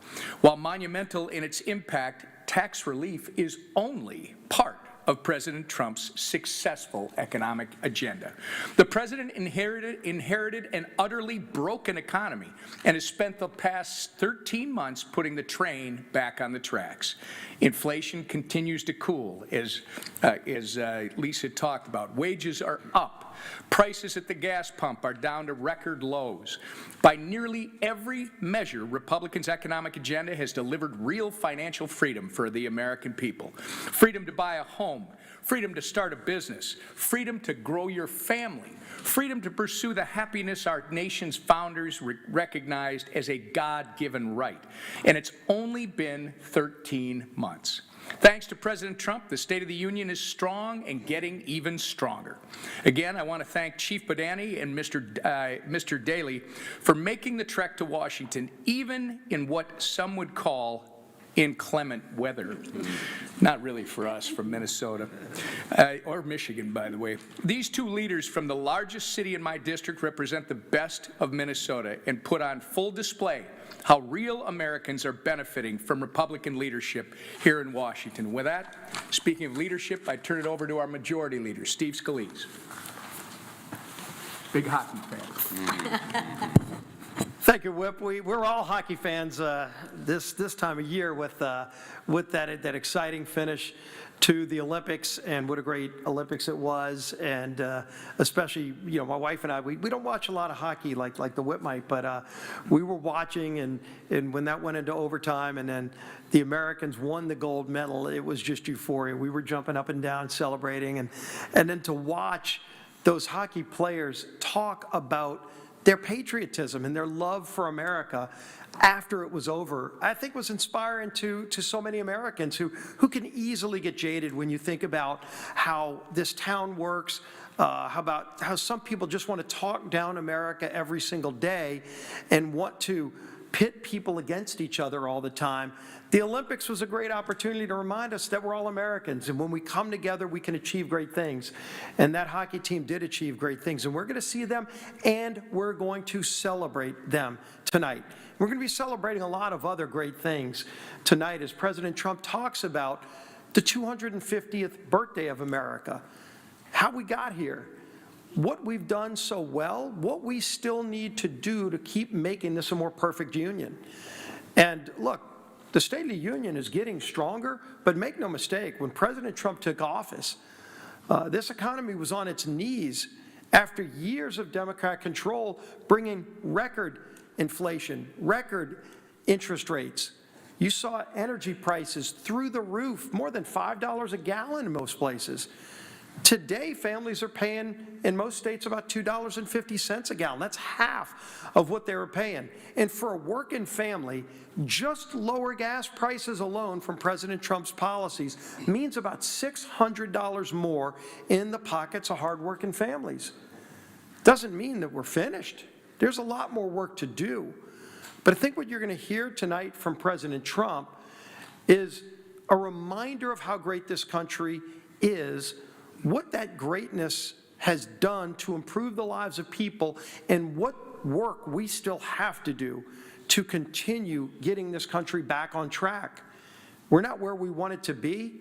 While monumental in its impact, tax relief is only part of President Trump's successful economic agenda. The president inherited an utterly broken economy and has spent the past 13 months putting the train back on the tracks. Inflation continues to cool, as Lisa talked about. Wages are up. Prices at the gas pump are down to record lows. By nearly every measure, Republicans' economic agenda has delivered real financial freedom for the American people. Freedom to buy a home, freedom to start a business, freedom to grow your family, freedom to pursue the happiness our nation's founders recognized as a God-given right. And it's only been 13 months. Thanks to President Trump, the State of the Union is strong and getting even stronger. Again, I want to thank Chief Padani and Mr. Daly for making the trek to Washington, even in what some would call inclement weather. Not really for us from Minnesota, or Michigan, by the way. These 2 leaders from the largest city in my district represent the best of Minnesota and put on full display how real Americans are benefiting from Republican leadership here in Washington. With that, speaking of leadership, I turn it over to our majority leader, Steve Scalise. Big hockey fan. Thank you, Whip. We're all hockey fans this time of year with that exciting finish to the Olympics, and what a great Olympics it was. And especially, you know, my wife and I, we don't watch a lot of hockey like the Whip might, but we were watching, and when that went into overtime and then the Americans won the gold medal, it was just euphoria. We were jumping up and down celebrating, and then to watch those hockey players talk about their patriotism and their love for America after it was over, I think was inspiring to so many Americans who can easily get jaded when you think about how this town works, how some people just want to talk down America every single day and want to pit people against each other all the time. The Olympics was a great opportunity to remind us that we're all Americans, and when we come together, we can achieve great things. And that hockey team did achieve great things, and we're going to see them, and we're going to celebrate them tonight. We're going to be celebrating a lot of other great things tonight as President Trump talks about the 250th birthday of America, how we got here, what we've done so well, what we still need to do to keep making this a more perfect union. And look, the State of the Union is getting stronger, but make no mistake, when President Trump took office, this economy was on its knees after years of Democrat control, bringing record inflation, record interest rates. You saw energy prices through the roof, more than $5 a gallon in most places. Today, families are paying, in most states, about $2.50 a gallon. That's half of what they were paying. And for a working family, just lower gas prices alone from President Trump's policies means about $600 more in the pockets of hardworking families. Doesn't mean that we're finished. There's a lot more work to do. But I think what you're going to hear tonight from President Trump is a reminder of how great this country is, what that greatness has done to improve the lives of people, and what work we still have to do to continue getting this country back on track. We're not where we want it to be,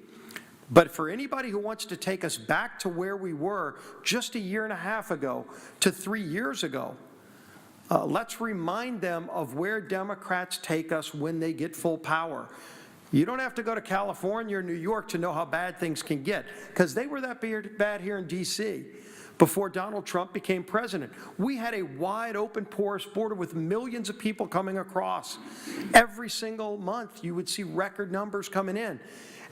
but for anybody who wants to take us back to where we were just a year and a half ago to 3 years ago, let's remind them of where Democrats take us when they get full power. You don't have to go to California or New York to know how bad things can get, because they were that bad here in D.C. before Donald Trump became president. We had a wide open, porous border with millions of people coming across. Every single month, you would see record numbers coming in.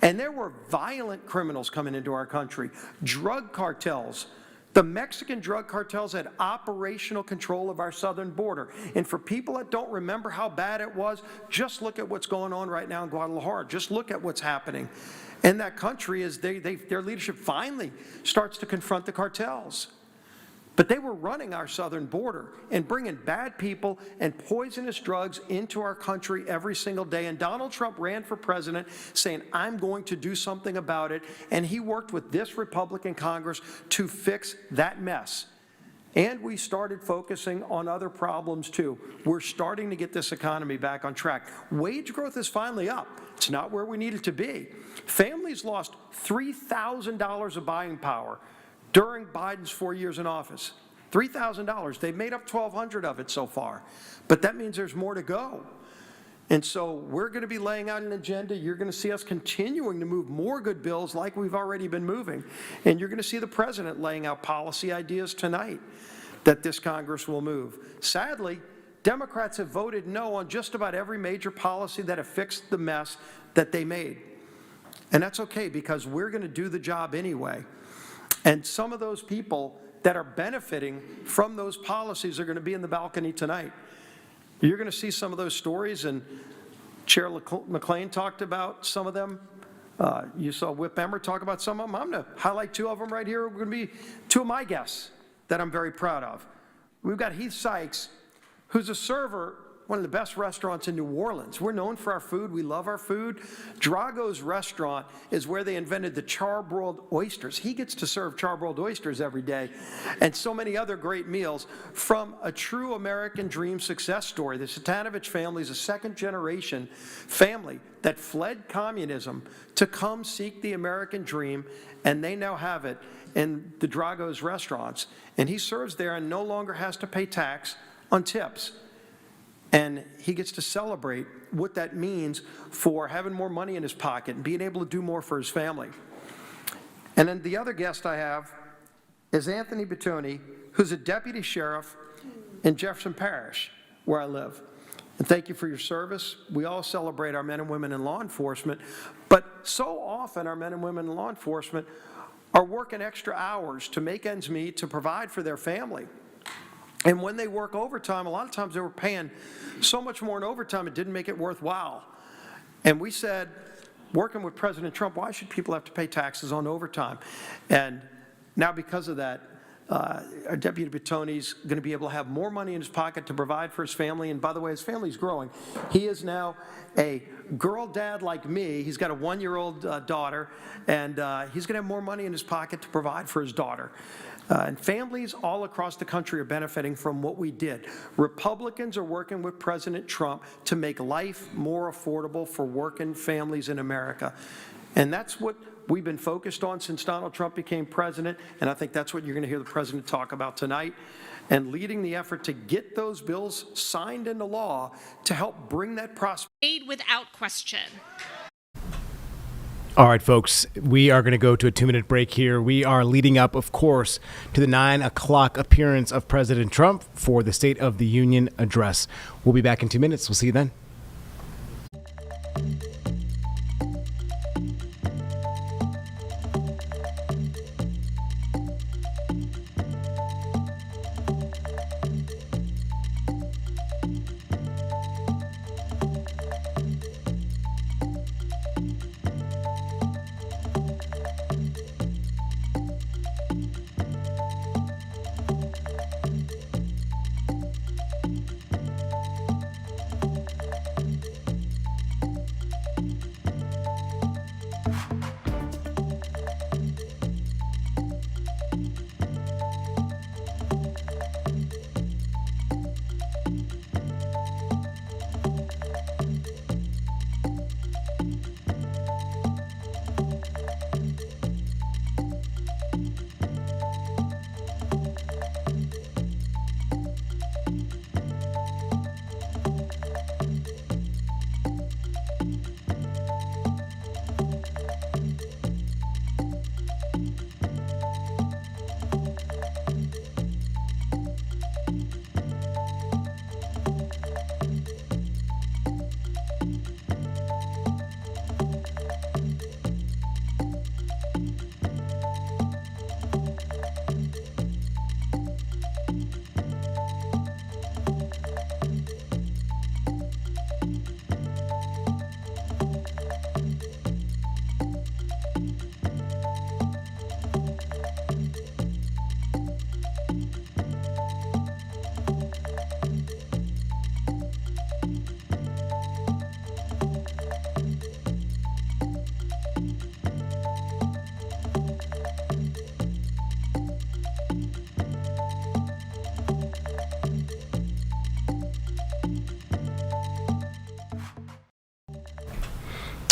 And there were violent criminals coming into our country, drug cartels. The Mexican drug cartels had operational control of our southern border. And for people that don't remember how bad it was, just look at what's going on right now in Guadalajara. Just look at what's happening in that country as their leadership finally starts to confront the cartels. But they were running our southern border and bringing bad people and poisonous drugs into our country every single day. And Donald Trump ran for president saying, I'm going to do something about it. And he worked with this Republican Congress to fix that mess. And we started focusing on other problems too. We're starting to get this economy back on track. Wage growth is finally up. It's not where we need it to be. Families lost $3,000 of buying power during Biden's 4 years in office. $3,000. They've made up $1,200 of it so far. But that means there's more to go. And so we're going to be laying out an agenda. You're going to see us continuing to move more good bills like we've already been moving. And you're going to see the president laying out policy ideas tonight that this Congress will move. Sadly, Democrats have voted no on just about every major policy that have fixed the mess that they made. And that's okay, because we're going to do the job anyway. And some of those people that are benefiting from those policies are going to be in the balcony tonight. You're going to see some of those stories, and Chair McClain talked about some of them. You saw Whip Emmer talk about some of them. I'm going to highlight two of them right here. We're going to be two of my guests that I'm very proud of. We've got Heath Sykes, who's a server, one of the best restaurants in New Orleans. We're known for our food. We love our food. Drago's Restaurant is where they invented the charbroiled oysters. He gets to serve charbroiled oysters every day, and so many other great meals from a true American dream success story. The Satanovich family is a second-generation family that fled communism to come seek the American dream, and they now have it in the Drago's Restaurants. And he serves there and no longer has to pay tax on tips. And he gets to celebrate what that means for having more money in his pocket and being able to do more for his family. And then the other guest I have is Anthony Bettoni, who's a deputy sheriff in Jefferson Parish, where I live. And thank you for your service. We all celebrate our men and women in law enforcement, but so often our men and women in law enforcement are working extra hours to make ends meet, to provide for their family. And when they work overtime, a lot of times they were paying so much more in overtime, it didn't make it worthwhile. And we said, working with President Trump, why should people have to pay taxes on overtime? And now because of that, our Deputy Bettoni's going to be able to have more money in his pocket to provide for his family. And by the way, his family's growing. He is now a girl dad like me. He's got a 1-year-old daughter, and he's going to have more money in his pocket to provide for his daughter. And families all across the country are benefiting from what we did. Republicans are working with President Trump to make life more affordable for working families in America. And that's what we've been focused on since Donald Trump became president, and I think that's what you're going to hear the president talk about tonight, and leading the effort to get those bills signed into law to help bring that prosperity. Made without question. All right, folks, we are going to go to a 2-minute break here. We are leading up, of course, to the 9 o'clock appearance of President Trump for the State of the Union address. We'll be back in 2 minutes. We'll see you then.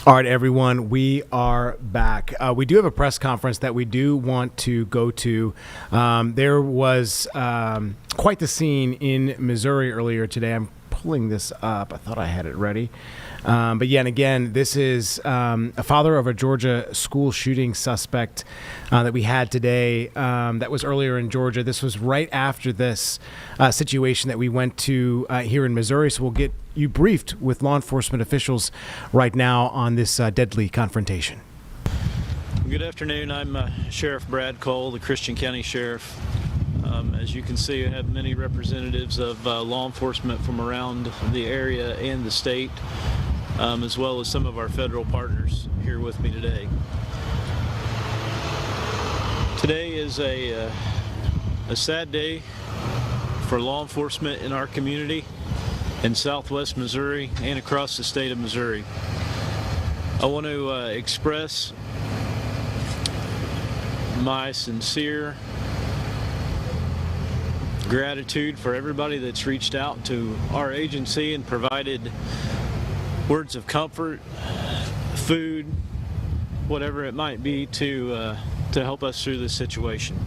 All right, everyone, we are back. We do have a press conference that we do want to go to. There was quite the scene in Missouri earlier today. I'm pulling this up. I thought I had it ready. But yeah, and again, this is a father of a Georgia school shooting suspect that we had today. That was earlier in Georgia. This was right after this situation that we went to here in Missouri. So we'll get you briefed with law enforcement officials right now on this deadly confrontation. Good afternoon. I'm Sheriff Brad Cole, the Christian County Sheriff. As you can see, I have many representatives of law enforcement from around the area and the state, as well as some of our federal partners here with me today. Today is a sad day for law enforcement in our community in southwest Missouri and across the state of Missouri. I want to express my sincere gratitude for everybody that's reached out to our agency and provided words of comfort, food, whatever it might be to help us through this situation.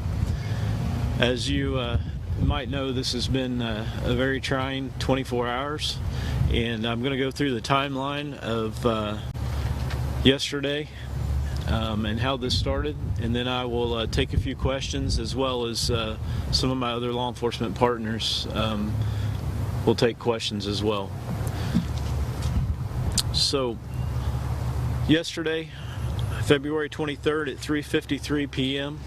As you might know, this has been a very trying 24 hours, and I'm going to go through the timeline of yesterday and how this started, and then I will take a few questions, as well as some of my other law enforcement partners will take questions as well. So yesterday, February 23rd at 3:53 p.m.,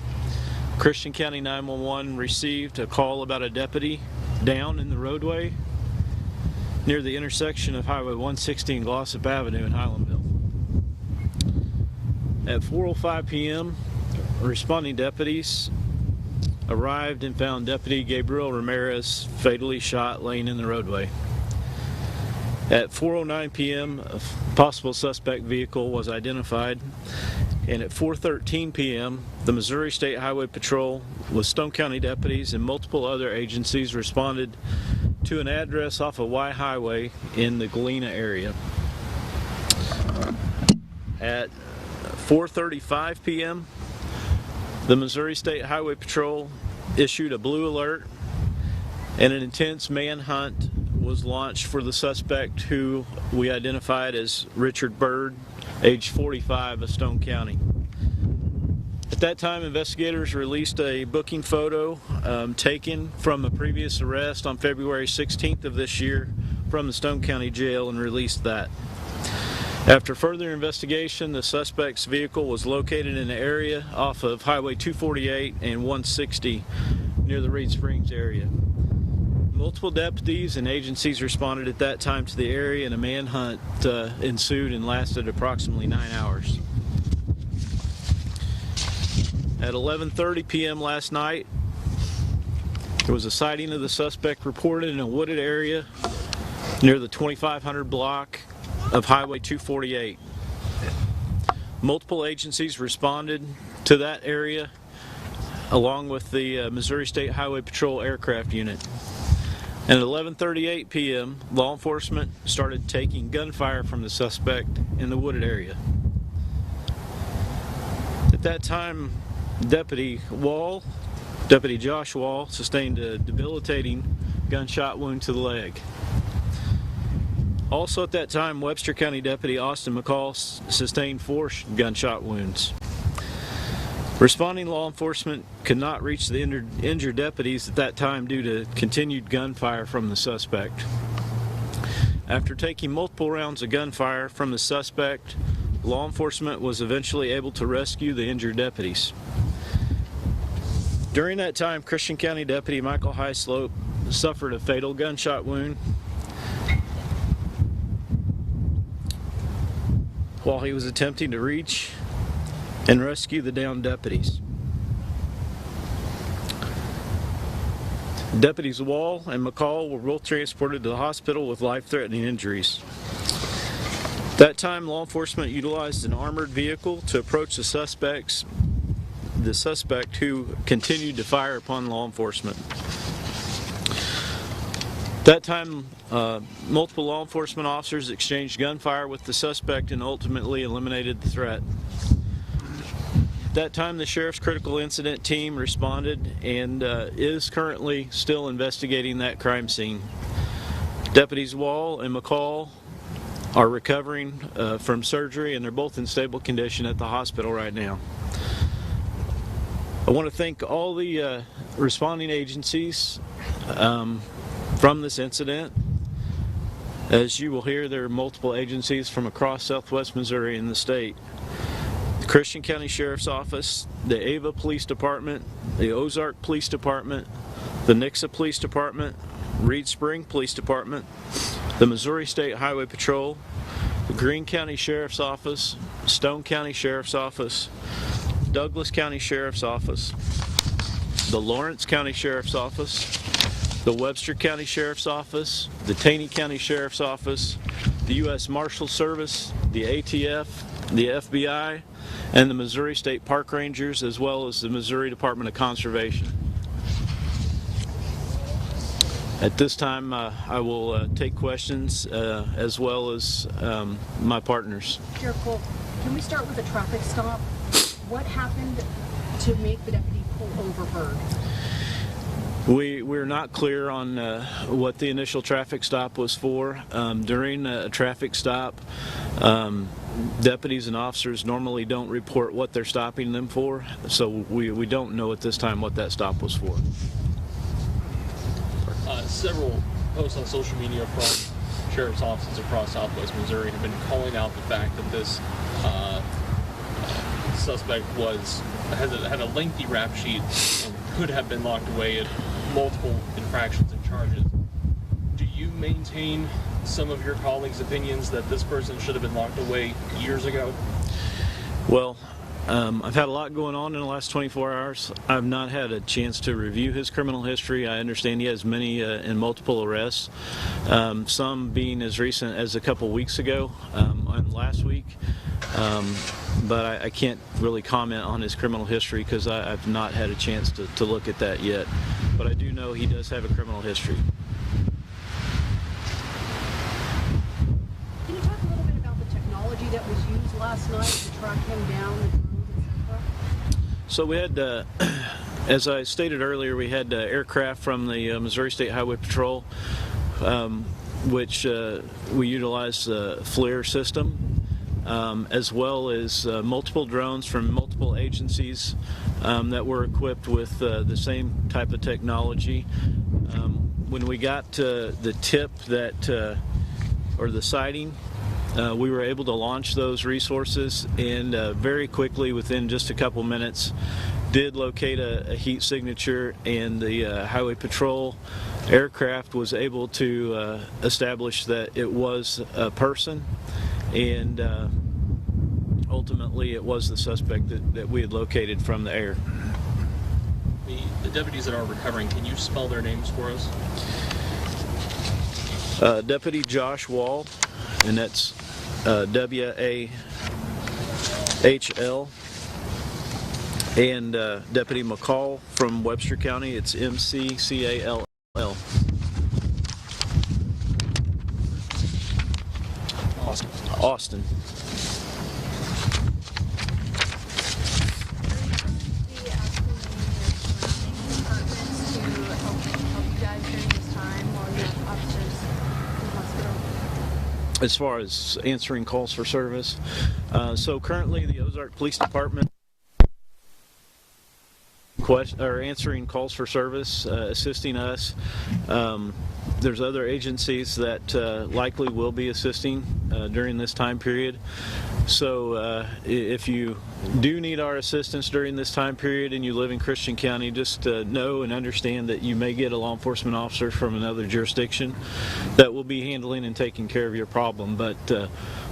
Christian County 911 received a call about a deputy down in the roadway near the intersection of Highway 160 and Glossop Avenue in Highlandville. At 4:05 p.m., responding deputies arrived and found Deputy Gabriel Ramirez fatally shot laying in the roadway. At 4:09 p.m., a possible suspect vehicle was identified, and at 4:13 p.m., the Missouri State Highway Patrol with Stone County deputies and multiple other agencies responded to an address off of Y Highway in the Galena area. At 4:35 p.m., the Missouri State Highway Patrol issued a blue alert, and an intense manhunt was launched for the suspect, who we identified as Richard Bird, age 45, of Stone County. At that time, investigators released a booking photo taken from a previous arrest on February 16th of this year from the Stone County Jail and released that. After further investigation, the suspect's vehicle was located in an area off of Highway 248 and 160 near the Reed Springs area. Multiple deputies and agencies responded at that time to the area, and a manhunt ensued and lasted approximately 9 hours. At 11:30 p.m. last night, there was a sighting of the suspect reported in a wooded area near the 2500 block of Highway 248. Multiple agencies responded to that area, along with the Missouri State Highway Patrol aircraft unit. And at 11:38 p.m., law enforcement started taking gunfire from the suspect in the wooded area. At that time, Deputy Josh Wall, sustained a debilitating gunshot wound to the leg. Also at that time, Webster County Deputy Austin McCall sustained 4 gunshot wounds. Responding law enforcement could not reach the injured deputies at that time due to continued gunfire from the suspect. After taking multiple rounds of gunfire from the suspect, law enforcement was eventually able to rescue the injured deputies. During that time, Christian County Deputy Michael Highslope suffered a fatal gunshot wound while he was attempting to reach and rescue the downed deputies. Deputies Wall and McCall were both transported to the hospital with life-threatening injuries. That time, law enforcement utilized an armored vehicle to approach the suspect who continued to fire upon law enforcement. That time, multiple law enforcement officers exchanged gunfire with the suspect and ultimately eliminated the threat. At that time, the Sheriff's Critical Incident Team responded and is currently still investigating that crime scene. Deputies Wall and McCall are recovering from surgery, and they're both in stable condition at the hospital right now. I want to thank all the responding agencies from this incident. As you will hear, there are multiple agencies from across southwest Missouri and the state. The Christian County Sheriff's Office, the Ava Police Department, the Ozark Police Department, the Nixa Police Department, Reed Spring Police Department, the Missouri State Highway Patrol, the Greene County Sheriff's Office, Stone County Sheriff's Office, Douglas County Sheriff's Office, the Lawrence County Sheriff's Office, the Webster County Sheriff's Office, the Taney County Sheriff's Office, the U.S. Marshal Service, the ATF, the FBI, and the Missouri State Park Rangers, as well as the Missouri Department of Conservation. At this time, I will take questions as well as my partners. Sheriff Cole, can we start with a traffic stop? What happened to make the deputy pull over Bird? We're not clear on what the initial traffic stop was for. During a traffic stop, deputies and officers normally don't report what they're stopping them for, so we don't know at this time what that stop was for. Several posts on social media from sheriff's offices across Southwest Missouri have been calling out the fact that this suspect had a lengthy rap sheet and could have been locked away at multiple infractions and charges. Do you maintain some of your colleagues' opinions that this person should have been locked away years ago? Well, I've had a lot going on in the last 24 hours. I've not had a chance to review his criminal history. I understand he has many and multiple arrests, some being as recent as a couple weeks ago and last week. But I can't really comment on his criminal history because I've not had a chance to look at that yet. But I do know he does have a criminal history. Can you talk a little bit about the technology that was used last night to track him down? So we had, as I stated earlier, we had aircraft from the Missouri State Highway Patrol, which we utilized the FLIR system, as well as multiple drones from multiple agencies that were equipped with the same type of technology. When we got the tip that, or the sighting, we were able to launch those resources and very quickly, within just a couple minutes, did locate a heat signature, and the Highway Patrol aircraft was able to establish that it was a person, and ultimately it was the suspect that we had located from the air. The deputies that are recovering, can you spell their names for us? Deputy Josh Wall, and that's W-A-H-L, and Deputy McCall from Webster County, it's M-C-C-A-L-L. Austin. As far as answering calls for service, so currently the Ozark Police Department are answering calls for service, assisting us. There's other agencies that likely will be assisting during this time period. So if you do need our assistance during this time period and you live in Christian County, just know and understand that you may get a law enforcement officer from another jurisdiction that will be handling and taking care of your problem. But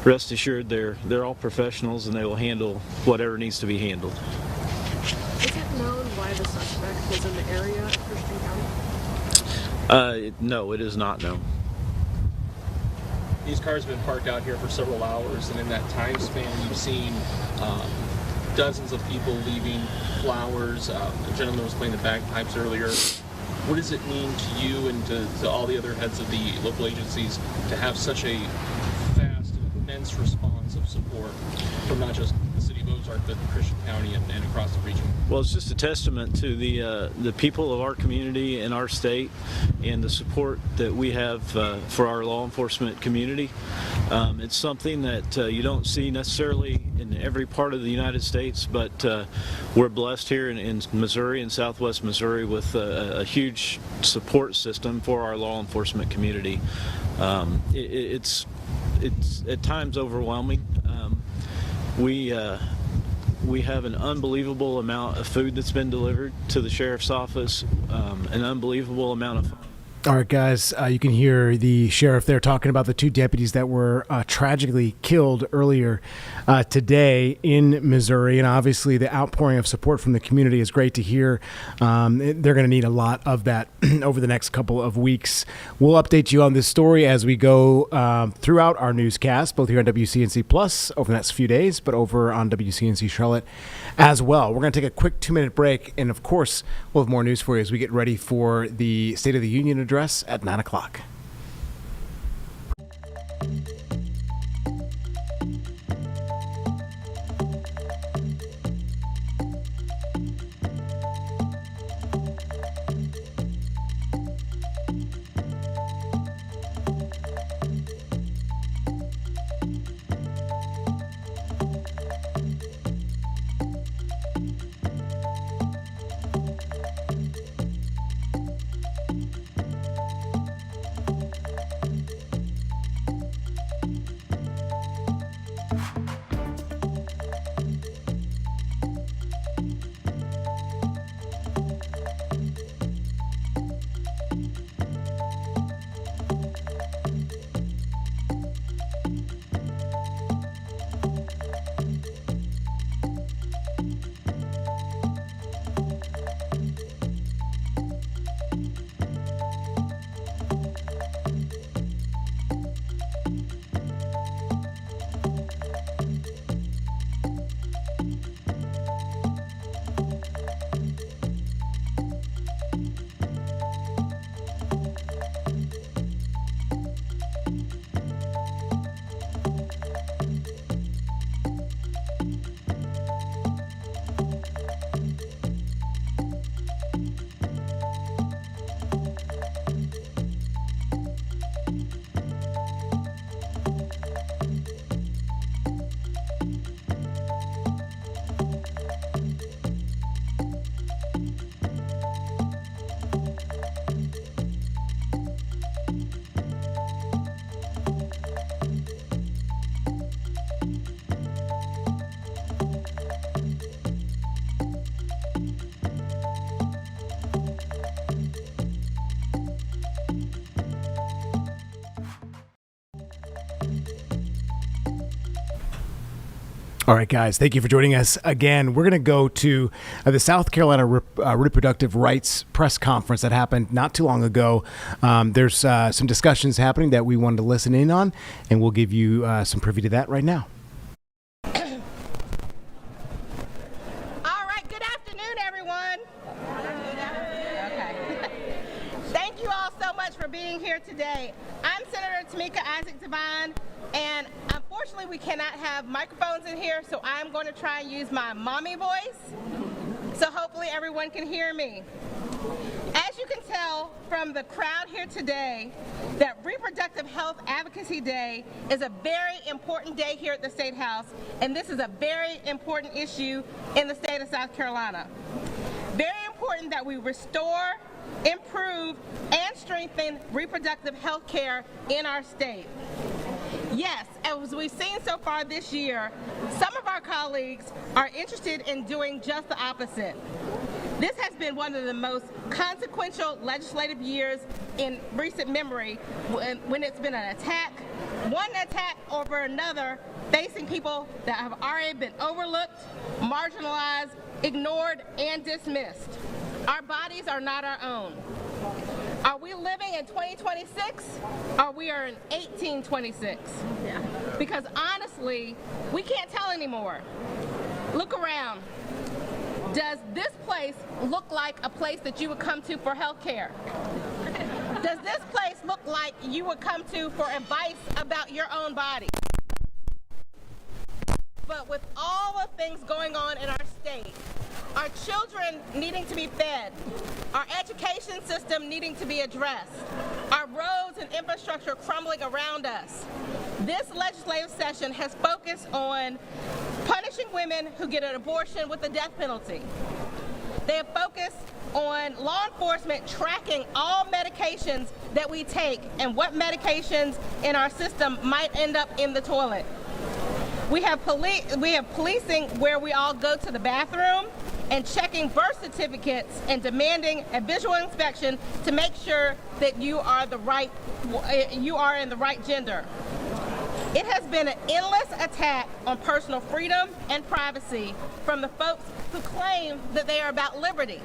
rest assured, they're all professionals and they will handle whatever needs to be handled. Is it known why the suspect was in the area of Christian County? No, it is not known. These cars have been parked out here for several hours, and in that time span, we've seen dozens of people leaving flowers. A gentleman was playing the bagpipes earlier. What does it mean to you and to all the other heads of the local agencies to have such a fast and immense response of support from not just the city of Ozark, but Christian County and across the region? Well, it's just a testament to the people of our community and our state and the support that we have for our law enforcement community. It's something that you don't see necessarily in every part of the United States, but we're blessed here in Missouri and Southwest Missouri with a huge support system for our law enforcement community. It's at times overwhelming. We have an unbelievable amount of food that's been delivered to the sheriff's office, an unbelievable amount of... All right, guys, you can hear the sheriff there talking about the two deputies that were tragically killed earlier today in Missouri. And obviously the outpouring of support from the community is great to hear. They're going to need a lot of that over the next couple of weeks. We'll update you on this story as we go throughout our newscast, both here on WCNC Plus over the next few days, but over on WCNC Charlotte as well. We're going to take a quick 2-minute break. And, of course, we'll have more news for you as we get ready for the State of the Union address at 9 o'clock. All right, guys, thank you for joining us again. We're going to go to the South Carolina Reproductive Rights Press Conference that happened not too long ago. There's some discussions happening that we wanted to listen in on, and we'll give you some privy to that right now. All right, good afternoon, everyone. Okay. Thank you all so much for being here today. I'm Senator Tamika Isaac Devine, and unfortunately we cannot have microphones in here, so I'm going to try and use my mommy voice, so hopefully everyone can hear me. As you can tell from the crowd here today, that Reproductive Health Advocacy Day is a very important day here at the State House, and this is a very important issue in the state of South Carolina. Very important that we restore, improve, and strengthen reproductive health care in our state. Yes, as we've seen so far this year, some of our colleagues are interested in doing just the opposite. This has been one of the most consequential legislative years in recent memory when it's been an attack, one attack over another, facing people that have already been overlooked, marginalized, ignored, and dismissed. Our bodies are not our own. Are we living in 2026 or we are in 1826? Yeah. Because honestly, we can't tell anymore. Look around. Does this place look like a place that you would come to for health care? Does this place look like you would come to for advice about your own body? But with all the things going on in our state, our children needing to be fed, our education system needing to be addressed, our roads and infrastructure crumbling around us, this legislative session has focused on punishing women who get an abortion with the death penalty. They have focused on law enforcement tracking all medications that we take and what medications in our system might end up in the toilet. We have policing where we all go to the bathroom and checking birth certificates and demanding a visual inspection to make sure that you are in the right gender. It has been an endless attack on personal freedom and privacy from the folks who claim that they are about liberty.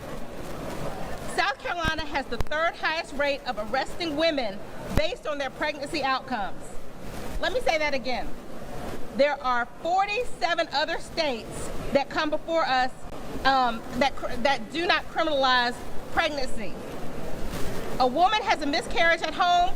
South Carolina has the third highest rate of arresting women based on their pregnancy outcomes. Let me say that again. There are 47 other states that come before us that do not criminalize pregnancy. A woman has a miscarriage at home.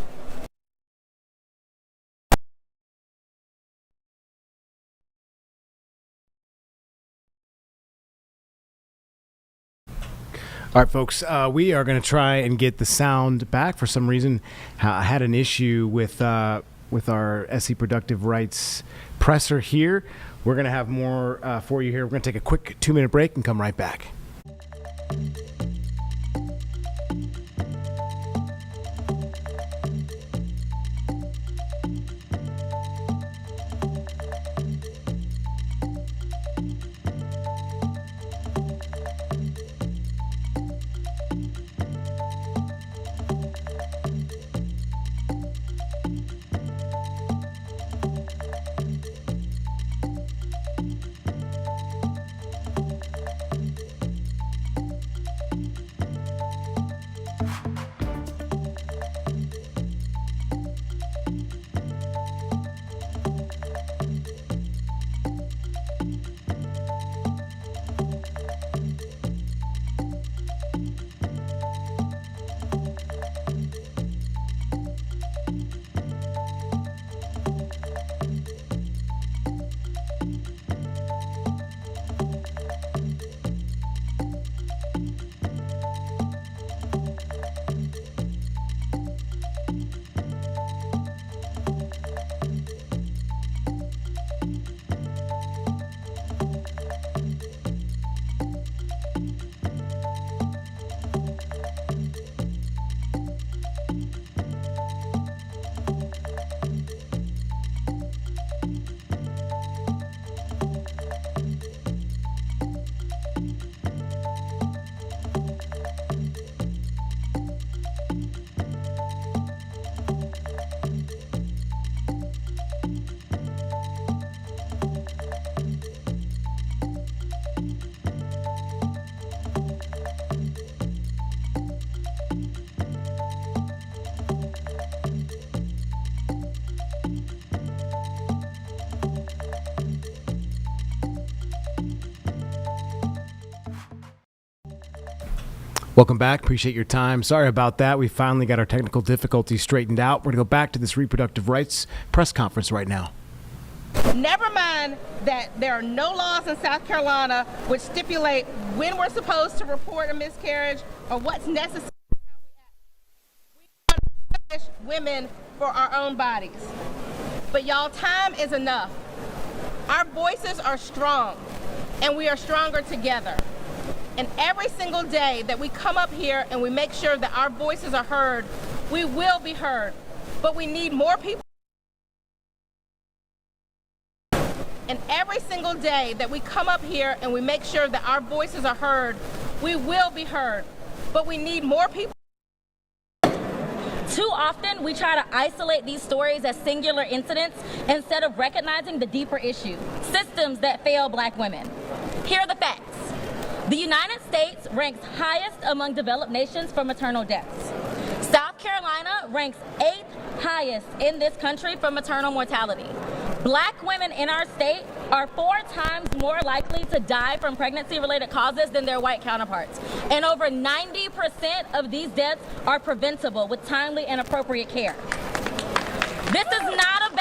All right, folks, we are going to try and get the sound back. For some reason, I had an issue with our SC Productive Rights presser here. We're going to have more for you here. We're going to take a quick 2-minute break and come right back. Welcome back. Appreciate your time. Sorry about that. We finally got our technical difficulties straightened out. We're going to go back to this reproductive rights press conference right now. Never mind that there are no laws in South Carolina which stipulate when we're supposed to report a miscarriage or what's necessary. We want to punish women for our own bodies. But y'all, time is enough. Our voices are strong, and we are stronger together. And every single day that we come up here and we make sure that our voices are heard, we will be heard. But we need more people. And every single day that we come up here and we make sure that our voices are heard, we will be heard. But we need more people. Too often, we try to isolate these stories as singular incidents instead of recognizing the deeper issue, systems that fail Black women. Here are the facts. The United States ranks highest among developed nations for maternal deaths. South Carolina ranks 8th highest in this country for maternal mortality. Black women in our state are 4 times more likely to die from pregnancy-related causes than their white counterparts. And over 90% of these deaths are preventable with timely and appropriate care. This is not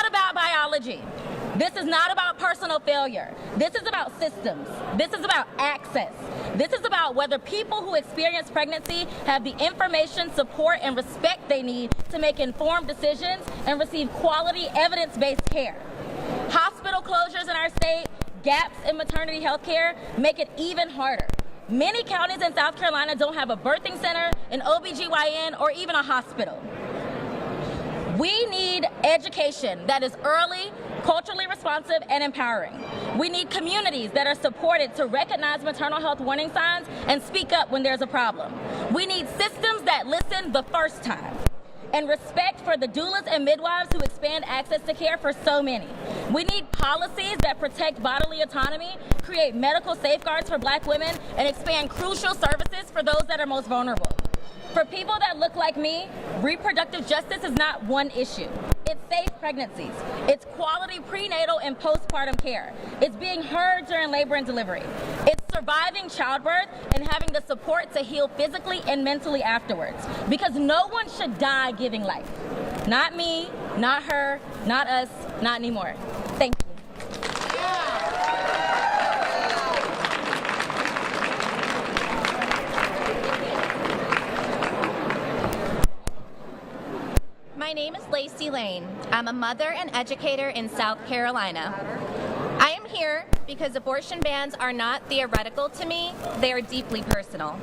about biology. This is not about personal failure. This is about systems. This is about access. This is about whether people who experience pregnancy have the information, support, and respect they need to make informed decisions and receive quality, evidence-based care. Hospital closures in our state, gaps in maternity health care make it even harder. Many counties in South Carolina don't have a birthing center, an OBGYN, or even a hospital. We need education that is early, culturally responsive, and empowering. We need communities that are supported to recognize maternal health warning signs and speak up when there's a problem. We need systems that listen the first time, and respect for the doulas and midwives who expand access to care for so many. We need policies that protect bodily autonomy, create medical safeguards for Black women, and expand crucial services for those that are most vulnerable. For people that look like me, reproductive justice is not one issue. It's safe pregnancies. It's quality prenatal and postpartum care. It's being heard during labor and delivery. It's surviving childbirth and having the support to heal physically and mentally afterwards. Because no one should die giving life. Not me, not her, not us, not anymore. Thank you. My name is Lacey Lane. I'm a mother and educator in South Carolina. I am here because abortion bans are not theoretical to me, they are deeply personal.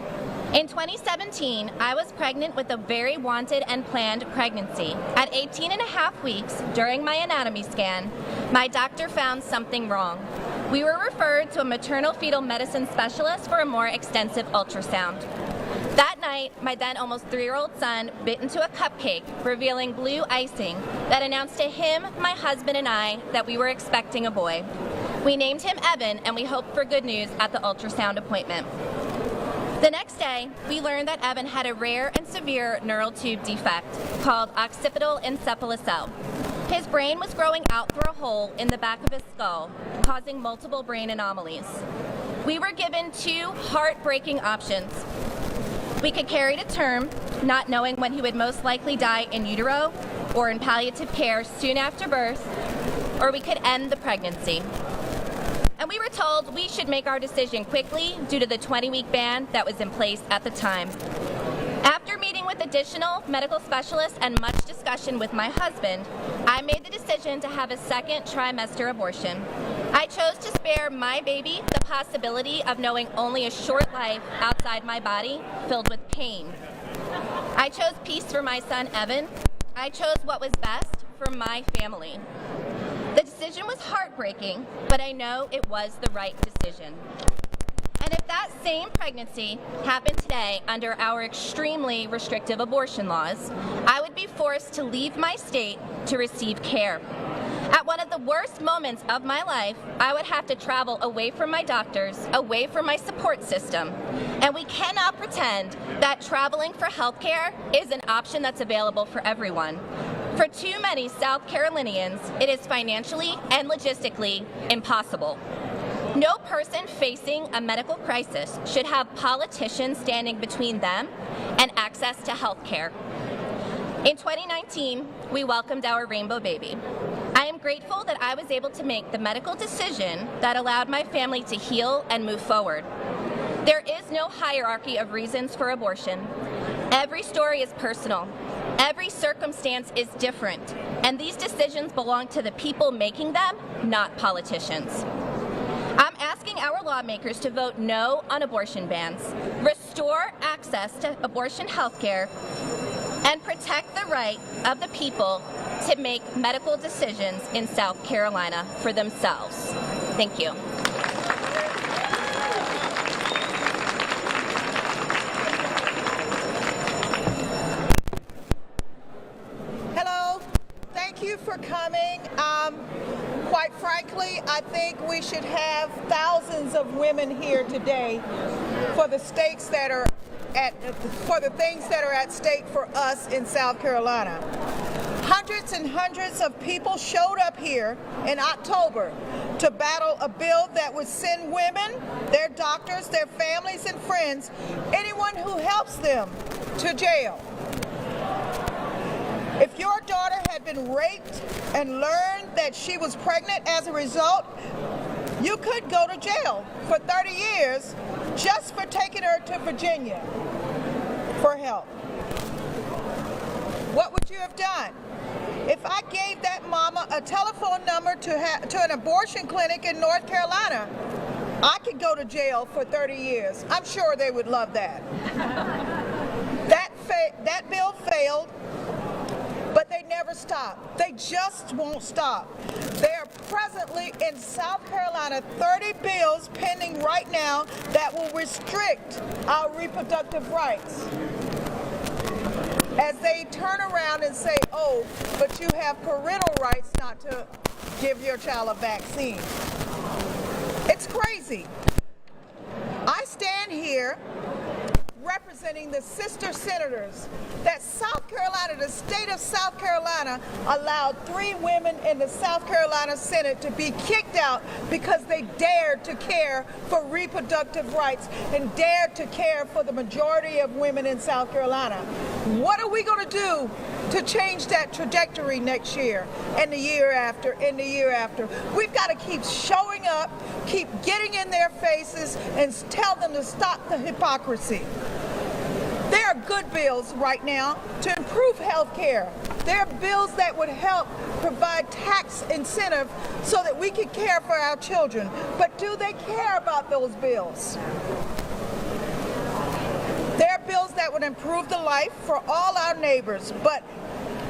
In 2017, I was pregnant with a very wanted and planned pregnancy. At 18 and a half weeks, during my anatomy scan, my doctor found something wrong. We were referred to a maternal fetal medicine specialist for a more extensive ultrasound. That night, my then almost 3-year-old son bit into a cupcake, revealing blue icing that announced to him, my husband, and I that we were expecting a boy. We named him Evan, and we hoped for good news at the ultrasound appointment. The next day, we learned that Evan had a rare and severe neural tube defect called occipital encephalocele. His brain was growing out through a hole in the back of his skull, causing multiple brain anomalies. We were given 2 heartbreaking options. We could carry to term, not knowing when he would most likely die in utero or in palliative care soon after birth, or we could end the pregnancy. And we were told we should make our decision quickly due to the 20-week ban that was in place at the time. After meeting with additional medical specialists and much discussion with my husband, I made the decision to have a second trimester abortion. I chose to spare my baby the possibility of knowing only a short life outside my body filled with pain. I chose peace for my son, Evan. I chose what was best for my family. The decision was heartbreaking, but I know it was the right decision. And if that same pregnancy happened today under our extremely restrictive abortion laws, I would be forced to leave my state to receive care. At one of the worst moments of my life, I would have to travel away from my doctors, away from my support system. And we cannot pretend that traveling for health care is an option that's available for everyone. For too many South Carolinians, it is financially and logistically impossible. No person facing a medical crisis should have politicians standing between them and access to health care. In 2019, we welcomed our rainbow baby. I am grateful that I was able to make the medical decision that allowed my family to heal and move forward. There is no hierarchy of reasons for abortion. Every story is personal. Every circumstance is different, and these decisions belong to the people making them, not politicians. I'm asking our lawmakers to vote no on abortion bans, restore access to abortion health care, and protect the right of the people to make medical decisions in South Carolina for themselves. Thank you. Hello, thank you for coming. Quite frankly, I think we should have thousands of women here today for the stakes that are for the things that are at stake for us in South Carolina. Hundreds and hundreds of people showed up here in October to battle a bill that would send women, their doctors, their families and friends, anyone who helps them, to jail. If your daughter had been raped and learned that she was pregnant as a result, you could go to jail for 30 years just for taking her to Virginia for help. What would you have done? If I gave that mama a telephone number to an abortion clinic in North Carolina, I could go to jail for 30 years. I'm sure they would love that. That bill failed, but they never stop. They just won't stop. There are presently in South Carolina 30 bills pending right now that will restrict our reproductive rights. As they turn around and say, oh, but you have parental rights not to give your child a vaccine. It's crazy. I stand here representing the sister senators that South Carolina, the state of South Carolina, allowed 3 women in the South Carolina Senate to be kicked out because they dared to care for reproductive rights and dared to care for the majority of women in South Carolina. What are we going to do to change that trajectory next year and the year after and the year after? We've got to keep showing up, keep getting in their faces and tell them to stop the hypocrisy. There are good bills right now to improve health care. There are bills that would help provide tax incentive so that we can care for our children. But do they care about those bills? There are bills that would improve the life for all our neighbors, but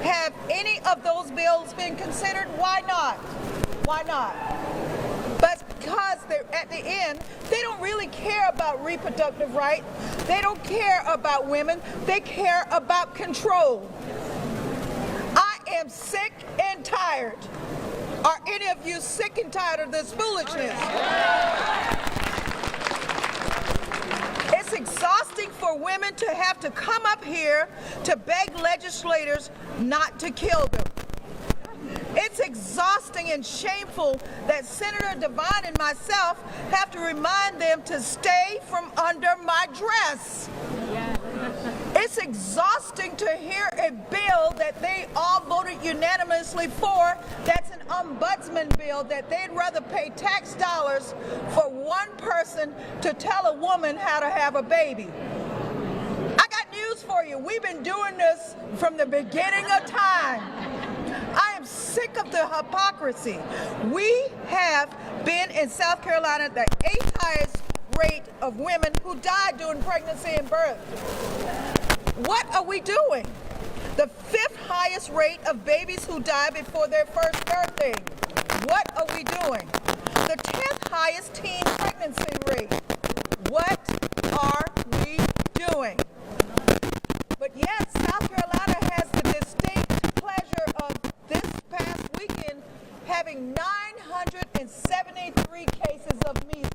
have any of those bills been considered? Why not? Why not? But because they're at the end, they don't really care about reproductive rights. They don't care about women. They care about control. I am sick and tired. Are any of you sick and tired of this foolishness? It's exhausting for women to have to come up here to beg legislators not to kill them. It's exhausting and shameful that Senator Devine and myself have to remind them to stay from under my dress. It's exhausting to hear a bill that they all voted unanimously for that's an ombudsman bill that they'd rather pay tax dollars for one person to tell a woman how to have a baby. I got news for you. We've been doing this from the beginning of time. I am sick of the hypocrisy. We have been in South Carolina the 8th highest rate of women who died during pregnancy and birth. What are we doing? The 5th highest rate of babies who die before their first birthday. What are we doing? The 10th highest teen pregnancy rate. What are we doing? But yet, South Carolina has the distinct pleasure of this past weekend having 973 cases of measles.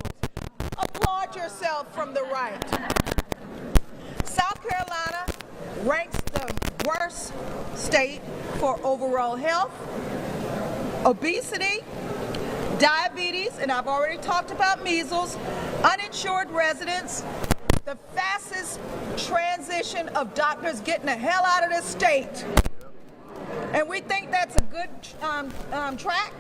Applaud yourself from the right. South Carolina ranks the worst state for overall health, obesity, diabetes, and I've already talked about measles, uninsured residents, the fastest transition of doctors getting the hell out of this state. And we think that's a good track?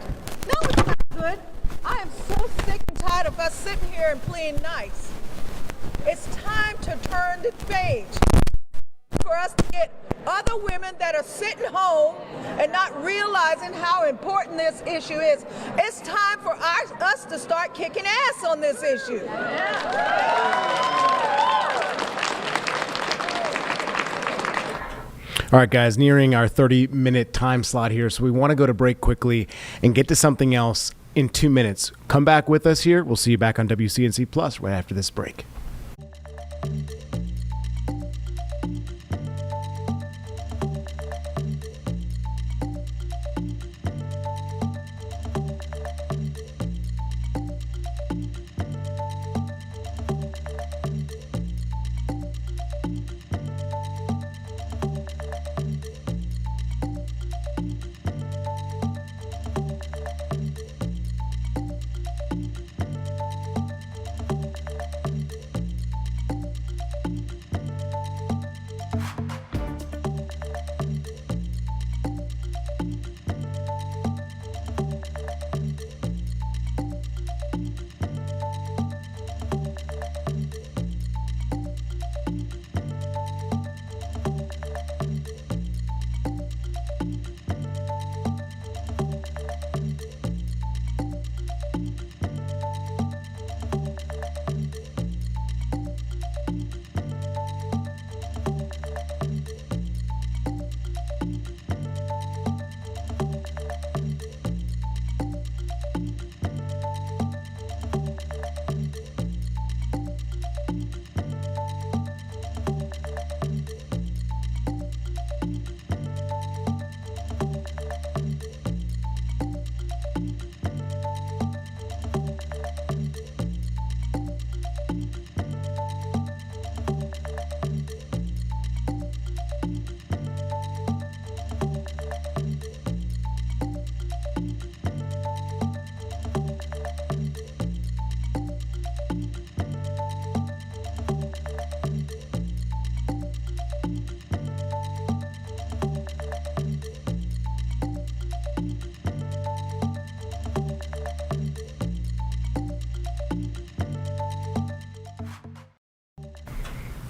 No, it's not good. I am so sick and tired of us sitting here and playing nice. It's time to turn the page for us to get other women that are sitting home and not realizing how important this issue is. It's time for us to start kicking ass on this issue. All right, guys, nearing our 30-minute time slot here, so we want to go to break quickly and get to something else in 2 minutes. Come back with us here. We'll see you back on WCNC Plus right after this break.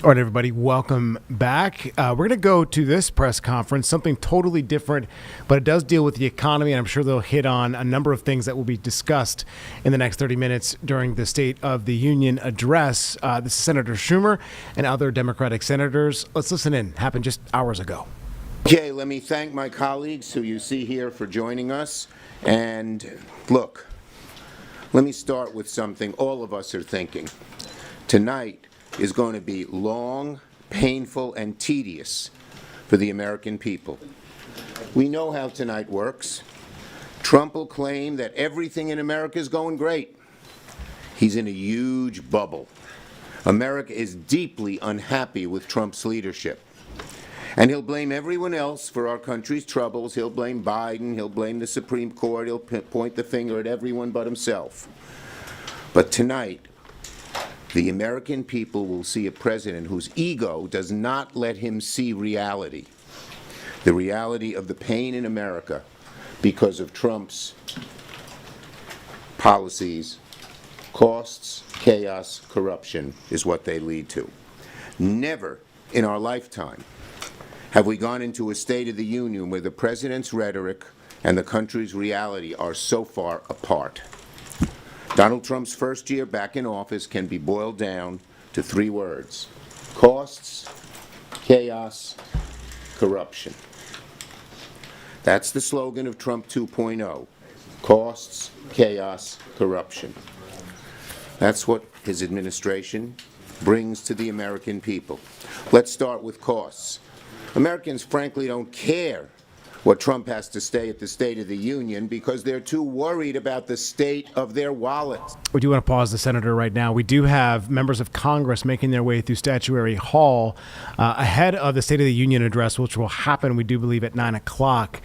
All right, everybody, welcome back. We're going to go to this press conference, something totally different, but it does deal with the economy, and I'm sure they'll hit on a number of things that will be discussed in the next 30 minutes during the State of the Union address. This is Senator Schumer and other Democratic senators. Let's listen in. Happened just hours ago. Okay, let me thank my colleagues who you see here for joining us. And look, let me start with something all of us are thinking. Tonight is going to be long, painful, and tedious for the American people. We know how tonight works. Trump will claim that everything in America is going great. He's in a huge bubble. America is deeply unhappy with Trump's leadership. And he'll blame everyone else for our country's troubles. He'll blame Biden. He'll blame the Supreme Court. He'll point the finger at everyone but himself. But tonight, the American people will see a president whose ego does not let him see reality, the reality of the pain in America because of Trump's policies. Costs, chaos, corruption is what they lead to. Never in our lifetime have we gone into a State of the Union where the president's rhetoric and the country's reality are so far apart. Donald Trump's first year back in office can be boiled down to 3 words: costs, chaos, corruption. That's the slogan of Trump 2.0. Costs, chaos, corruption. That's what his administration brings to the American people. Let's start with costs. Americans frankly don't care what Trump has to say at the State of the Union because they're too worried about the state of their wallets. We do want to pause the senator right now. We do have members of Congress making their way through Statuary Hall ahead of the State of the Union address, which will happen, we do believe, at 9 o'clock.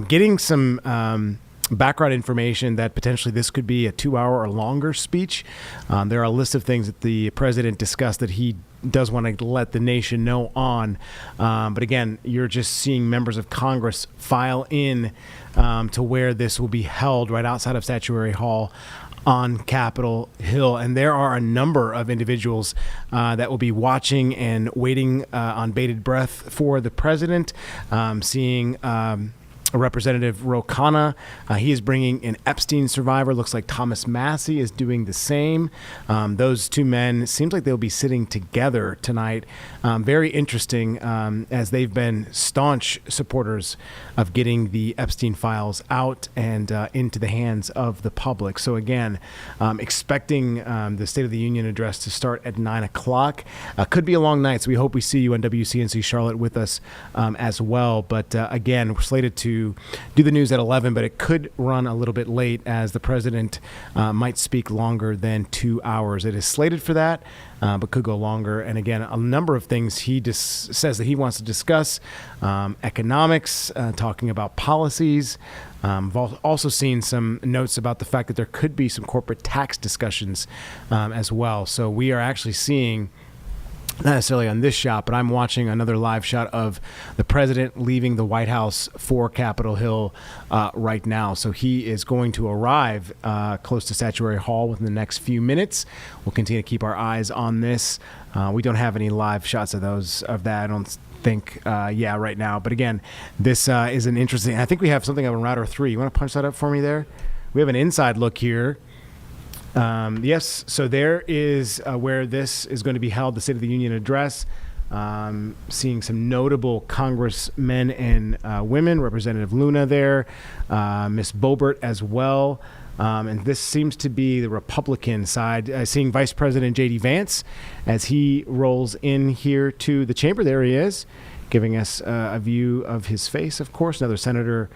Getting some background information that potentially this could be a 2-hour or longer speech. There are a list of things that the president discussed that he does want to let the nation know on. But again, you're just seeing members of Congress file in to where this will be held right outside of Statuary Hall on Capitol Hill. And there are a number of individuals that will be watching and waiting on bated breath for the president, seeing Representative Ro Khanna. He is bringing an Epstein survivor. Looks like Thomas Massie is doing the same. Those two men seems like they'll be sitting together tonight. Very interesting, as they've been staunch supporters of getting the Epstein files out and into the hands of the public. So again, expecting the State of the Union address to start at 9 o'clock. Could be a long night, so we hope we see you on WCNC Charlotte with us as well. But again, we're slated to do the news at 11, but it could run a little bit late as the president might speak longer than 2 hours. It is slated for that, but could go longer. And again, a number of things he says that he wants to discuss: economics, talking about policies. I've also seen some notes about the fact that there could be some corporate tax discussions as well. So we are actually seeing, not necessarily on this shot, but I'm watching another live shot of the president leaving the White House for Capitol Hill right now. So he is going to arrive close to Statuary Hall within the next few minutes. We'll continue to keep our eyes on this. We don't have any live shots of that. I don't think, right now. But again, this is an interesting, I think we have something on router 3. You want to punch that up for me there? We have an inside look here. Yes, so there is where this is going to be held, the State of the Union address. Seeing some notable congressmen and women, Representative Luna there, Miss Boebert as well. And this seems to be the Republican side. Seeing Vice President J.D. Vance as he rolls in here to the chamber. There he is, giving us a view of his face, of course. Another senator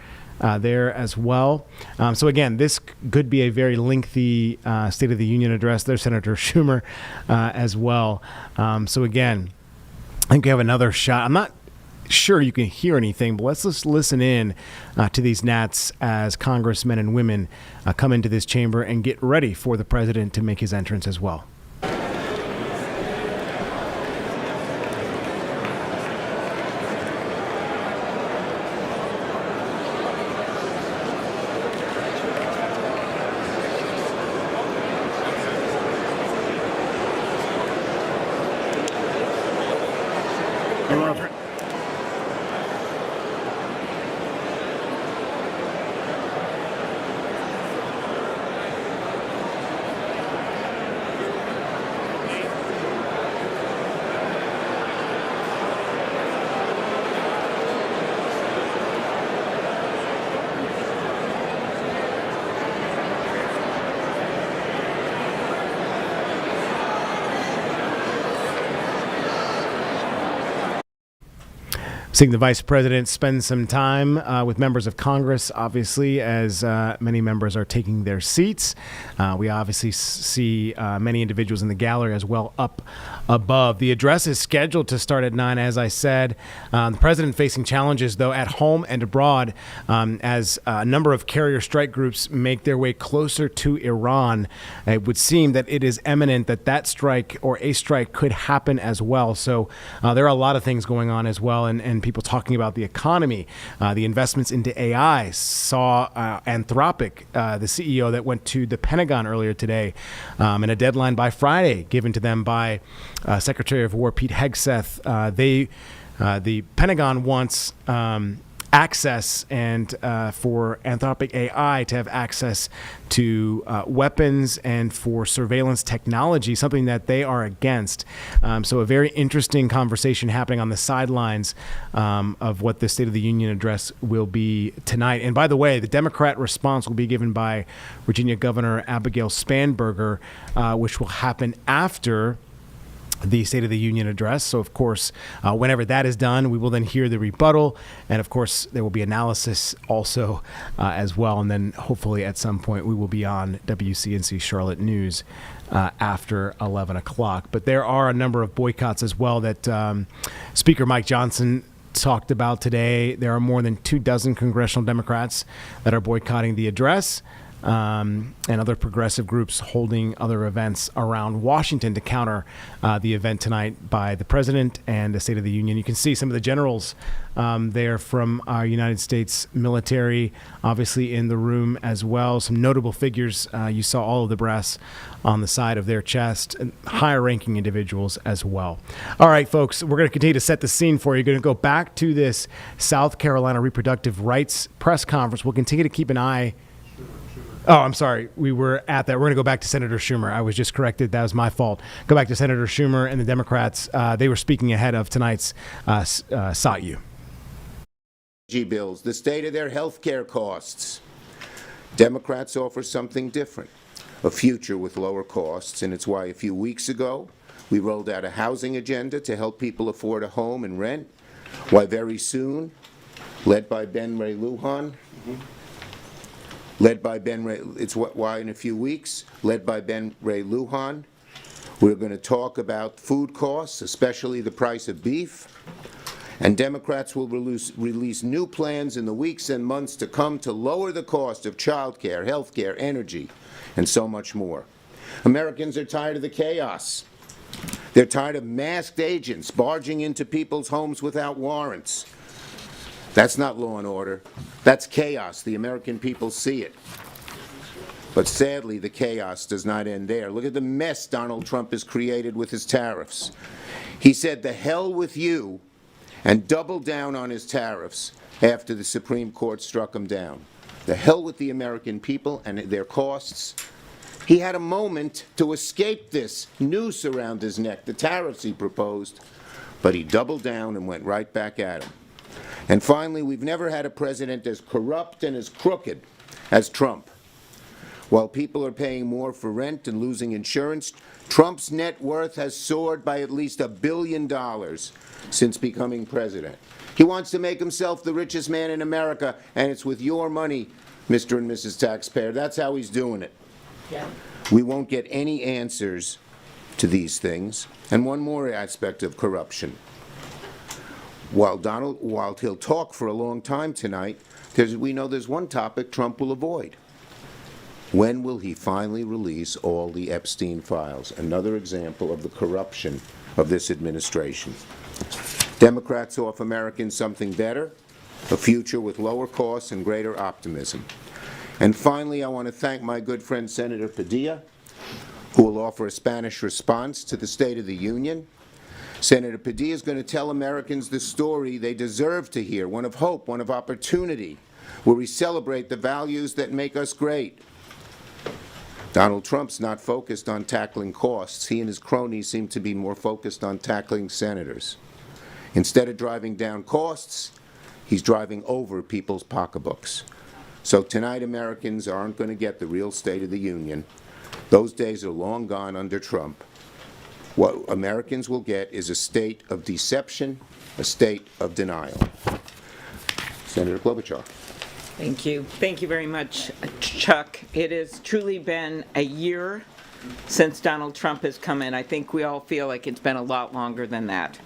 there as well. So again, this could be a very lengthy State of the Union address. There's Senator Schumer as well. So again, I think we have another shot. I'm not sure you can hear anything, but let's just listen in to these gnats as congressmen and women come into this chamber and get ready for the president to make his entrance as well. Seeing the vice president spend some time with members of Congress, obviously, as many members are taking their seats. We obviously see many individuals in the gallery as well up above. The address is scheduled to start at 9, as I said. The president facing challenges, though, at home and abroad as a number of carrier strike groups make their way closer to Iran. It would seem that it is imminent that strike or a strike could happen as well. So there are a lot of things going on as well, and people talking about the economy, the investments into AI. Saw Anthropic, the CEO that went to the Pentagon earlier today, and a deadline by Friday given to them by Secretary of War Pete Hegseth. The Pentagon wants access and for Anthropic AI to have access to weapons and for surveillance technology, something that they are against. So a very interesting conversation happening on the sidelines of what the State of the Union address will be tonight. And by the way, the Democrat response will be given by Virginia Governor Abigail Spanberger, which will happen after the State of the Union address. So, of course, whenever that is done, we will then hear the rebuttal. And, of course, there will be analysis also as well. And then hopefully at some point we will be on WCNC Charlotte News after 11 o'clock. But there are a number of boycotts as well that Speaker Mike Johnson talked about today. There are more than 24 congressional Democrats that are boycotting the address, and other progressive groups holding other events around Washington to counter the event tonight by the president and the State of the Union. You can see some of the generals there from our United States military, obviously in the room as well. Some notable figures. You saw all of the brass on the side of their chest, and higher-ranking individuals as well. All right, folks, we're going to continue to set the scene for you. You're going to go back to this South Carolina reproductive rights press conference. We'll continue to keep an eye. Oh, I'm sorry. We were at that. We're going to go back to Senator Schumer. I was just corrected. That was my fault. Go back to Senator Schumer and the Democrats. They were speaking ahead of tonight's SOTU. Bills, the state of their health care costs. Democrats offer something different, a future with lower costs, and it's why a few weeks ago we rolled out a housing agenda to help people afford a home and rent, why very soon, led by Ben Ray Lujan, why in a few weeks, led by Ben Ray Lujan, we're going to talk about food costs, especially the price of beef, and Democrats will release new plans in the weeks and months to come to lower the cost of child care, health care, energy, and so much more. Americans are tired of the chaos. They're tired of masked agents barging into people's homes without warrants. That's not law and order. That's chaos. The American people see it. But sadly, the chaos does not end there. Look at the mess Donald Trump has created with his tariffs. He said, "The hell with you," and doubled down on his tariffs after the Supreme Court struck him down. The hell with the American people and their costs. He had a moment to escape this noose around his neck, the tariffs he proposed, but he doubled down and went right back at him. And finally, we've never had a president as corrupt and as crooked as Trump. While people are paying more for rent and losing insurance, Trump's net worth has soared by at least $1 billion since becoming president. He wants to make himself the richest man in America, and it's with your money, Mr. and Mrs. Taxpayer. That's how he's doing it. Yeah. We won't get any answers to these things. And one more aspect of corruption. While he'll talk for a long time tonight, we know there's one topic Trump will avoid. When will he finally release all the Epstein files? Another example of the corruption of this administration. Democrats offer Americans something better, a future with lower costs and greater optimism. And finally, I want to thank my good friend Senator Padilla, who will offer a Spanish response to the State of the Union. Senator Padilla is going to tell Americans the story they deserve to hear, one of hope, one of opportunity, where we celebrate the values that make us great. Donald Trump's not focused on tackling costs. He and his cronies seem to be more focused on tackling senators. Instead of driving down costs, he's driving over people's pocketbooks. So tonight, Americans aren't going to get the real State of the Union. Those days are long gone under Trump. What Americans will get is a state of deception, a state of denial. Senator Klobuchar. Thank you. Thank you very much, Chuck. It has truly been a year since Donald Trump has come in. I think we all feel like it's been a lot longer than that.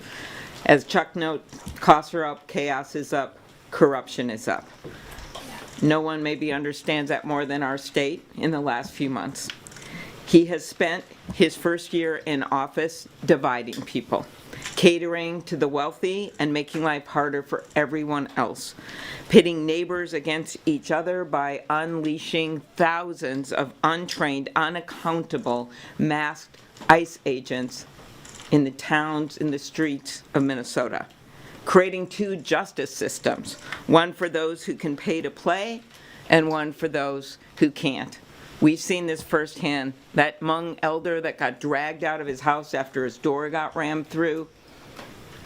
As Chuck notes, costs are up, chaos is up, corruption is up. No one maybe understands that more than our state in the last few months. He has spent his first year in office dividing people, catering to the wealthy and making life harder for everyone else, pitting neighbors against each other by unleashing thousands of untrained, unaccountable, masked ICE agents in the towns, in the streets of Minnesota, creating two justice systems, one for those who can pay to play and one for those who can't. We've seen this firsthand. That Hmong elder that got dragged out of his house after his door got rammed through,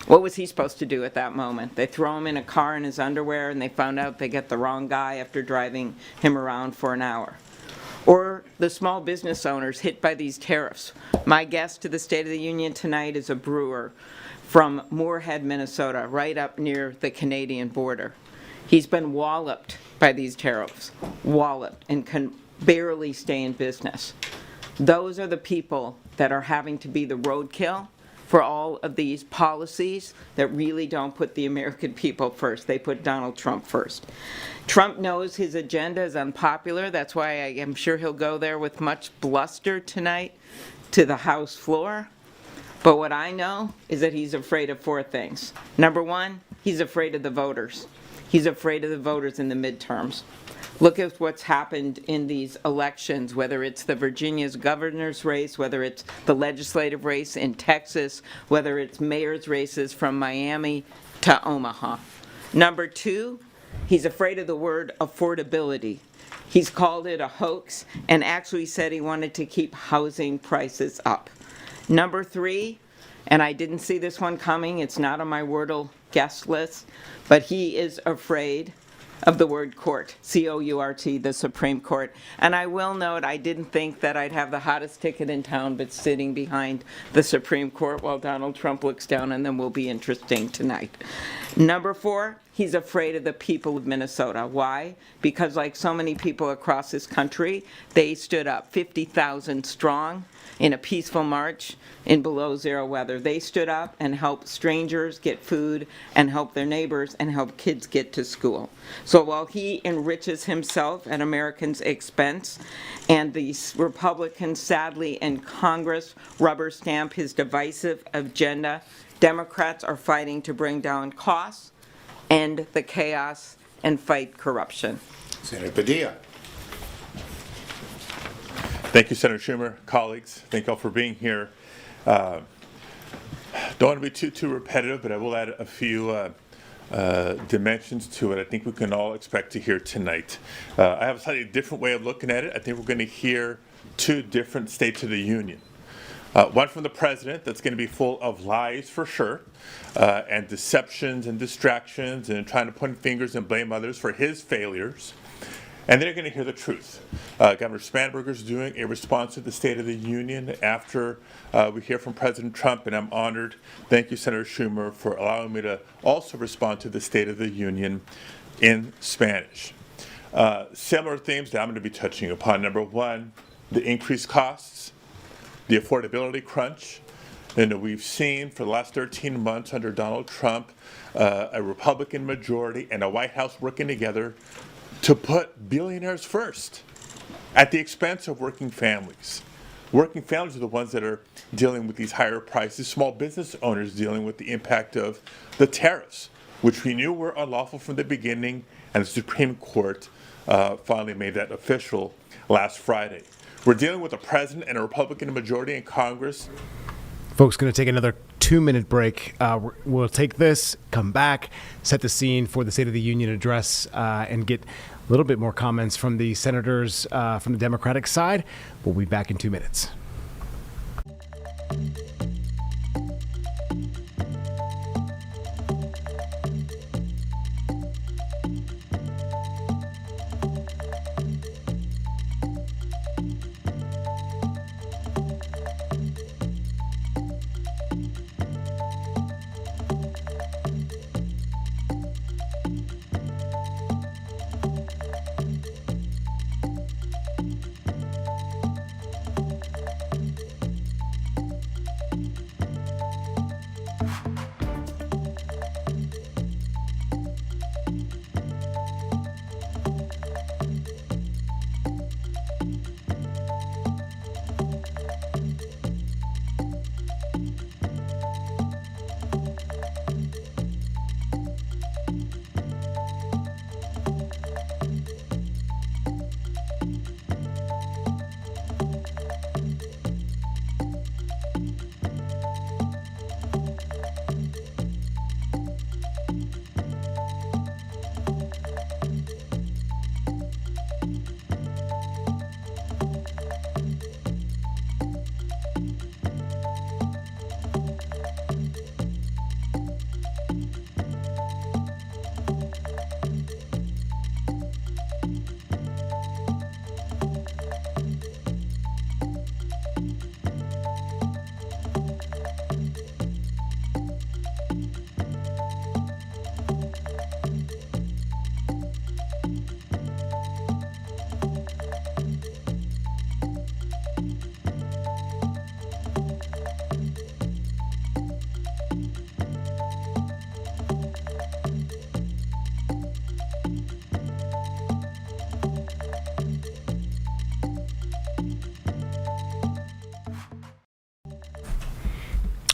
what was he supposed to do at that moment? They throw him in a car in his underwear and they found out they get the wrong guy after driving him around for an hour. Or the small business owners hit by these tariffs. My guest to the State of the Union tonight is a brewer from Moorhead, Minnesota, right up near the Canadian border. He's been walloped by these tariffs, walloped, and can barely stay in business. Those are the people that are having to be the roadkill for all of these policies that really don't put the American people first. They put Donald Trump first. Trump knows his agenda is unpopular. That's why I am sure he'll go there with much bluster tonight to the House floor. But what I know is that he's afraid of 4 things. Number 1, he's afraid of the voters. He's afraid of the voters in the midterms. Look at what's happened in these elections, whether it's the Virginia's governor's race, whether it's the legislative race in Texas, whether it's mayor's races from Miami to Omaha. Number 2, he's afraid of the word affordability. He's called it a hoax and actually said he wanted to keep housing prices up. Number 3, and I didn't see this one coming, it's not on my Wordle guest list, but he is afraid of the word court, C-O-U-R-T, the Supreme Court. And I will note, I didn't think that I'd have the hottest ticket in town, but sitting behind the Supreme Court while Donald Trump looks down on them will be interesting tonight. Number 4, he's afraid of the people of Minnesota. Why? Because like so many people across this country, they stood up 50,000 strong in a peaceful march in below zero weather. They stood up and helped strangers get food and help their neighbors and help kids get to school. So while he enriches himself at Americans' expense and the Republicans sadly in Congress rubber stamp his divisive agenda, Democrats are fighting to bring down costs, end the chaos, and fight corruption. Senator Padilla. Thank you, Senator Schumer, colleagues. Thank you all for being here. Don't want to be too repetitive, but I will add a few dimensions to it I think we can all expect to hear tonight. I have a slightly different way of looking at it. I think we're going to hear 2 different States of the Union. One from the president that's going to be full of lies for sure, and deceptions and distractions and trying to point fingers and blame others for his failures. And they're going to hear the truth. Governor Spanberger's doing a response to the State of the Union after we hear from President Trump, and I'm honored. Thank you, Senator Schumer, for allowing me to also respond to the State of the Union in Spanish. Similar themes that I'm going to be touching upon. Number 1, the increased costs, the affordability crunch. And we've seen for the last 13 months under Donald Trump, a Republican majority and a White House working together to put billionaires first at the expense of working families. Working families are the ones that are dealing with these higher prices. Small business owners dealing with the impact of the tariffs, which we knew were unlawful from the beginning, and the Supreme Court finally made that official last Friday. We're dealing with a president and a Republican majority in Congress. Folks, going to take another 2-minute break. We'll take this, come back, set the scene for the State of the Union address, and get a little bit more comments from the senators from the Democratic side. We'll be back in 2 minutes.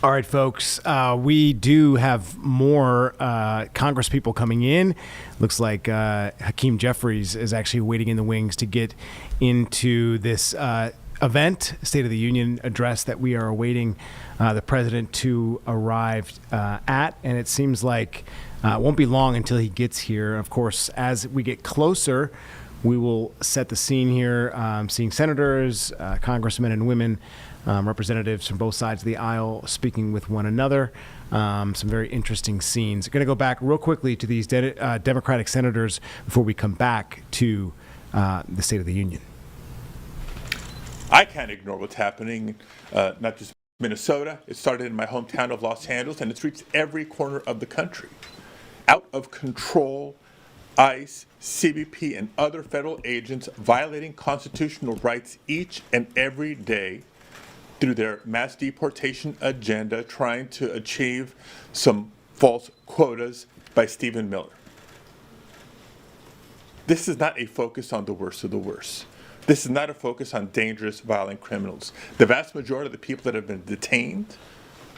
All right, folks, we do have more Congress people coming in. Looks like Hakeem Jeffries is actually waiting in the wings to get into this event, State of the Union address that we are awaiting the president to arrive at. And it seems like it won't be long until he gets here. Of course, as we get closer, we will set the scene here, seeing senators, congressmen and women, representatives from both sides of the aisle speaking with one another. Some very interesting scenes. Going to go back real quickly to these Democratic senators before we come back to the State of the Union. I can't ignore what's happening, not just Minnesota. It started in my hometown of Los Angeles, and it's reached every corner of the country. Out of control, ICE, CBP, and other federal agents violating constitutional rights each and every day through their mass deportation agenda, trying to achieve some false quotas by Stephen Miller. This is not a focus on the worst of the worst. This is not a focus on dangerous, violent criminals. The vast majority of the people that have been detained,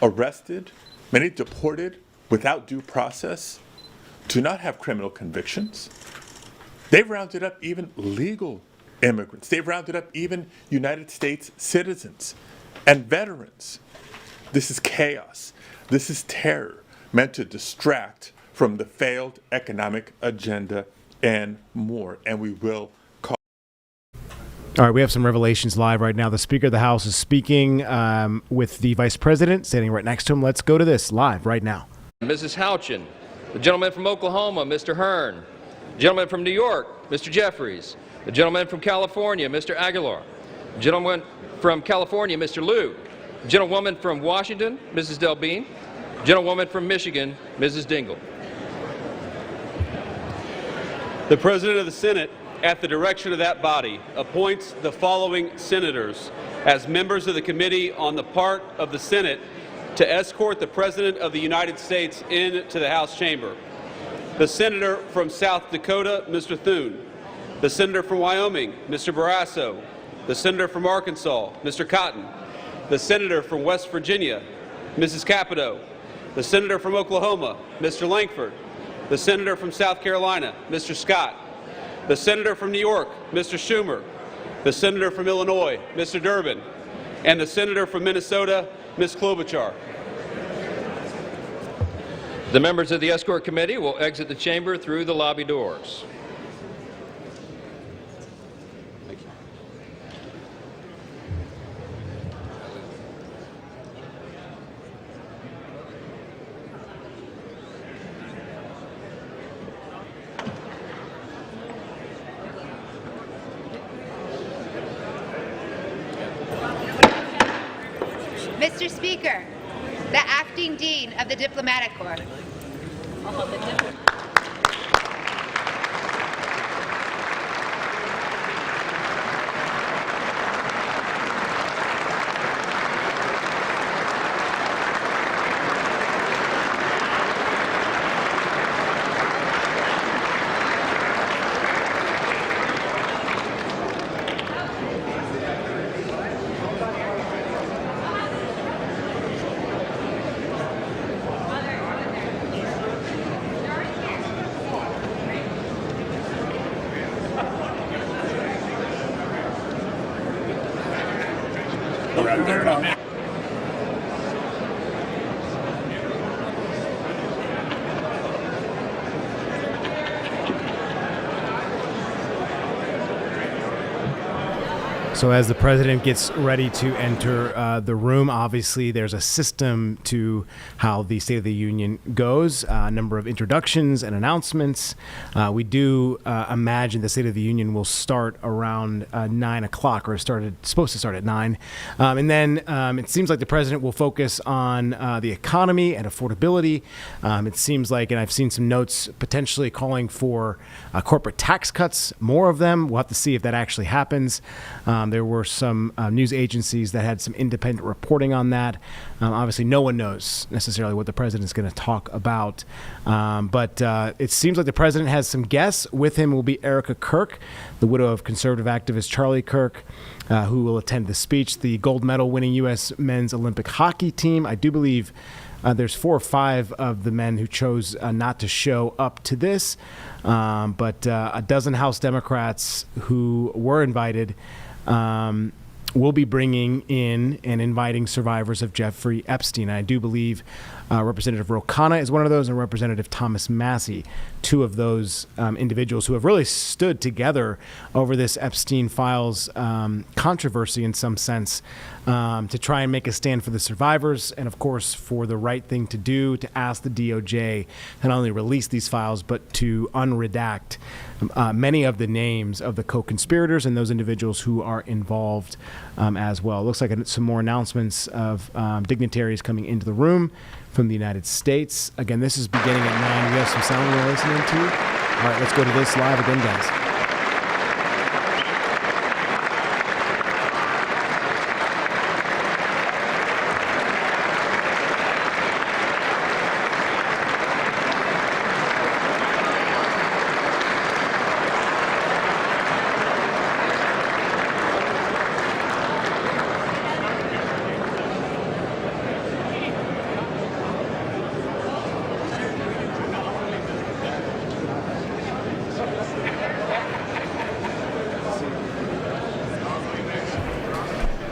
arrested, many deported without due process, do not have criminal convictions. They've rounded up even legal immigrants. They've rounded up even United States citizens and veterans. This is chaos. This is terror meant to distract from the failed economic agenda and more. And we will call. All right, we have some revelations live right now. The Speaker of the House is speaking with the Vice President standing right next to him. Let's go to this live right now. Mrs. Houchin, the gentleman from Oklahoma, Mr. Hearn, the gentleman from New York, Mr. Jeffries, the gentleman from California, Mr. Aguilar, the gentleman from California, Mr. Liu, the gentlewoman from Washington, Mrs. Delbene, the gentlewoman from Michigan, Mrs. Dingell. The President of the Senate, at the direction of that body, appoints the following senators as members of the Committee on the part of the Senate to escort the President of the United States into the House chamber. The Senator from South Dakota, Mr. Thune. The Senator from Wyoming, Mr. Barrasso. The Senator from Arkansas, Mr. Cotton. The Senator from West Virginia, Mrs. Capito. The Senator from Oklahoma, Mr. Langford. The Senator from South Carolina, Mr. Scott. The Senator from New York, Mr. Schumer. The Senator from Illinois, Mr. Durbin. And the Senator from Minnesota, Ms. Klobuchar. The members of the escort committee will exit the chamber through the lobby doors. Mr. Speaker, the Acting Dean of the Diplomatic Corps. So as the president gets ready to enter the room, obviously there's a system to how the State of the Union goes, a number of introductions and announcements. We do imagine the State of the Union will start around 9 o'clock, or supposed to start at 9. And then it seems like the president will focus on the economy and affordability. It seems like, and I've seen some notes potentially calling for corporate tax cuts, more of them. We'll have to see if that actually happens. There were some news agencies that had some independent reporting on that. Obviously, no one knows necessarily what the president's going to talk about. But it seems like the president has some guests. With him will be Erica Kirk, the widow of conservative activist Charlie Kirk, who will attend the speech. The gold medal winning U.S. men's Olympic hockey team. I do believe there's 4 or 5 of the men who chose not to show up to this. But a dozen House Democrats who were invited will be bringing in and inviting survivors of Jeffrey Epstein. I do believe Representative Ro Khanna is one of those, and Representative Thomas Massie, 2 of those individuals who have really stood together over this Epstein files controversy in some sense to try and make a stand for the survivors and, of course, for the right thing to do, to ask the DOJ to not only release these files but to unredact many of the names of the co-conspirators and those individuals who are involved as well. It looks like some more announcements of dignitaries coming into the room from the United States. Again, this is beginning at 9. We have some sound we're listening to. All right, let's go to this live again, guys.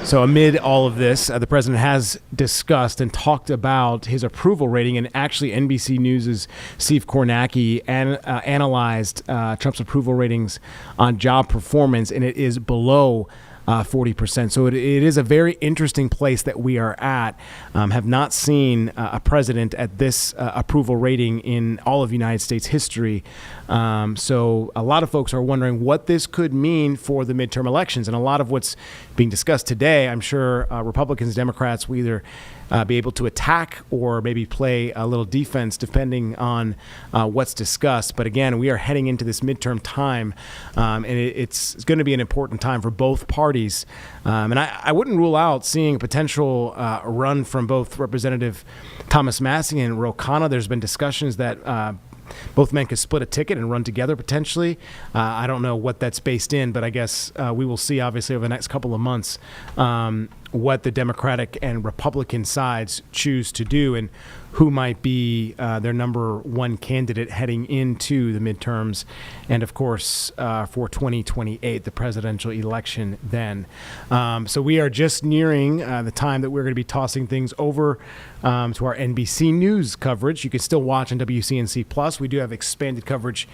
So amid all of this, the president has discussed and talked about his approval rating, and actually NBC News' Steve Kornacki analyzed Trump's approval ratings on job performance, and it is below 40%. So it is a very interesting place that we are at. Have not seen a president at this approval rating in all of United States history. So a lot of folks are wondering what this could mean for the midterm elections. And a lot of what's being discussed today, I'm sure Republicans, Democrats will either be able to attack or maybe play a little defense depending on what's discussed. But again, we are heading into this midterm time, and it's going to be an important time for both parties. And I wouldn't rule out seeing a potential run from both Representative Thomas Massie and Ro Khanna. There's been discussions that both men could split a ticket and run together potentially. I don't know what that's based in, but I guess we will see obviously over the next couple of months what the Democratic and Republican sides choose to do and who might be their number one candidate heading into the midterms and, of course, for 2028, the presidential election then. So we are just nearing the time that we're going to be tossing things over to our NBC News coverage. You can still watch on WCNC Plus. We do have expanded coverage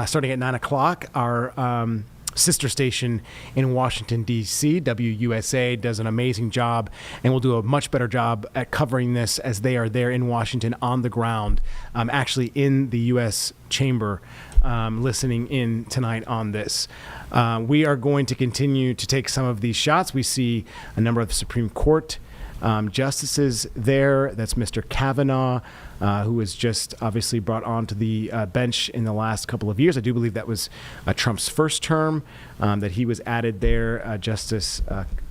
starting at 9 o'clock. Our sister station in Washington, D.C., WUSA, does an amazing job and will do a much better job at covering this as they are there in Washington on the ground, actually in the U.S. Chamber, listening in tonight on this. We are going to continue to take some of these shots. We see a number of Supreme Court justices there. That's Mr. Kavanaugh, who was just obviously brought onto the bench in the last couple of years. I do believe that was Trump's first term that he was added there. Justice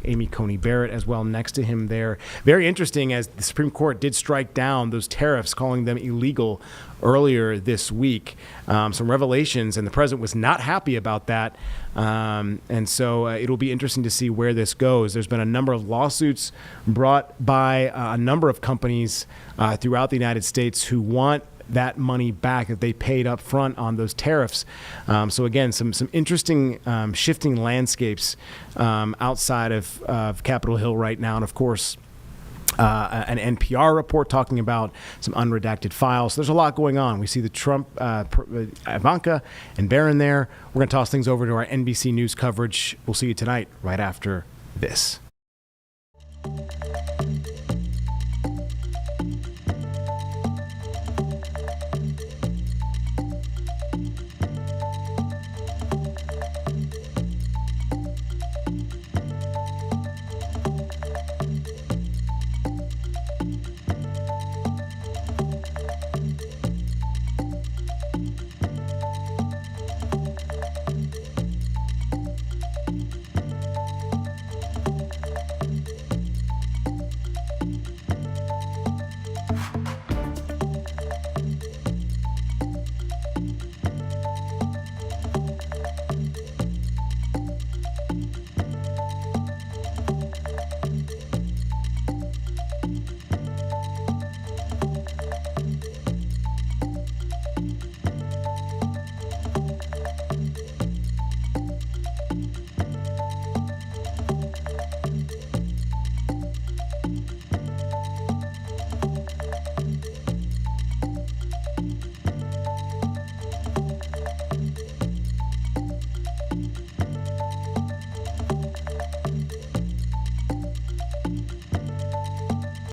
Amy Coney Barrett as well next to him there. Very interesting, as the Supreme Court did strike down those tariffs, calling them illegal earlier this week. Some revelations, and the president was not happy about that. And so it'll be interesting to see where this goes. There's been a number of lawsuits brought by a number of companies throughout the United States who want that money back that they paid up front on those tariffs. So again, some interesting shifting landscapes outside of Capitol Hill right now. And of course, an NPR report talking about some unredacted files. So there's a lot going on. We see the Trump, Ivanka, and Barron there. We're going to toss things over to our NBC News coverage. We'll see you tonight right after this.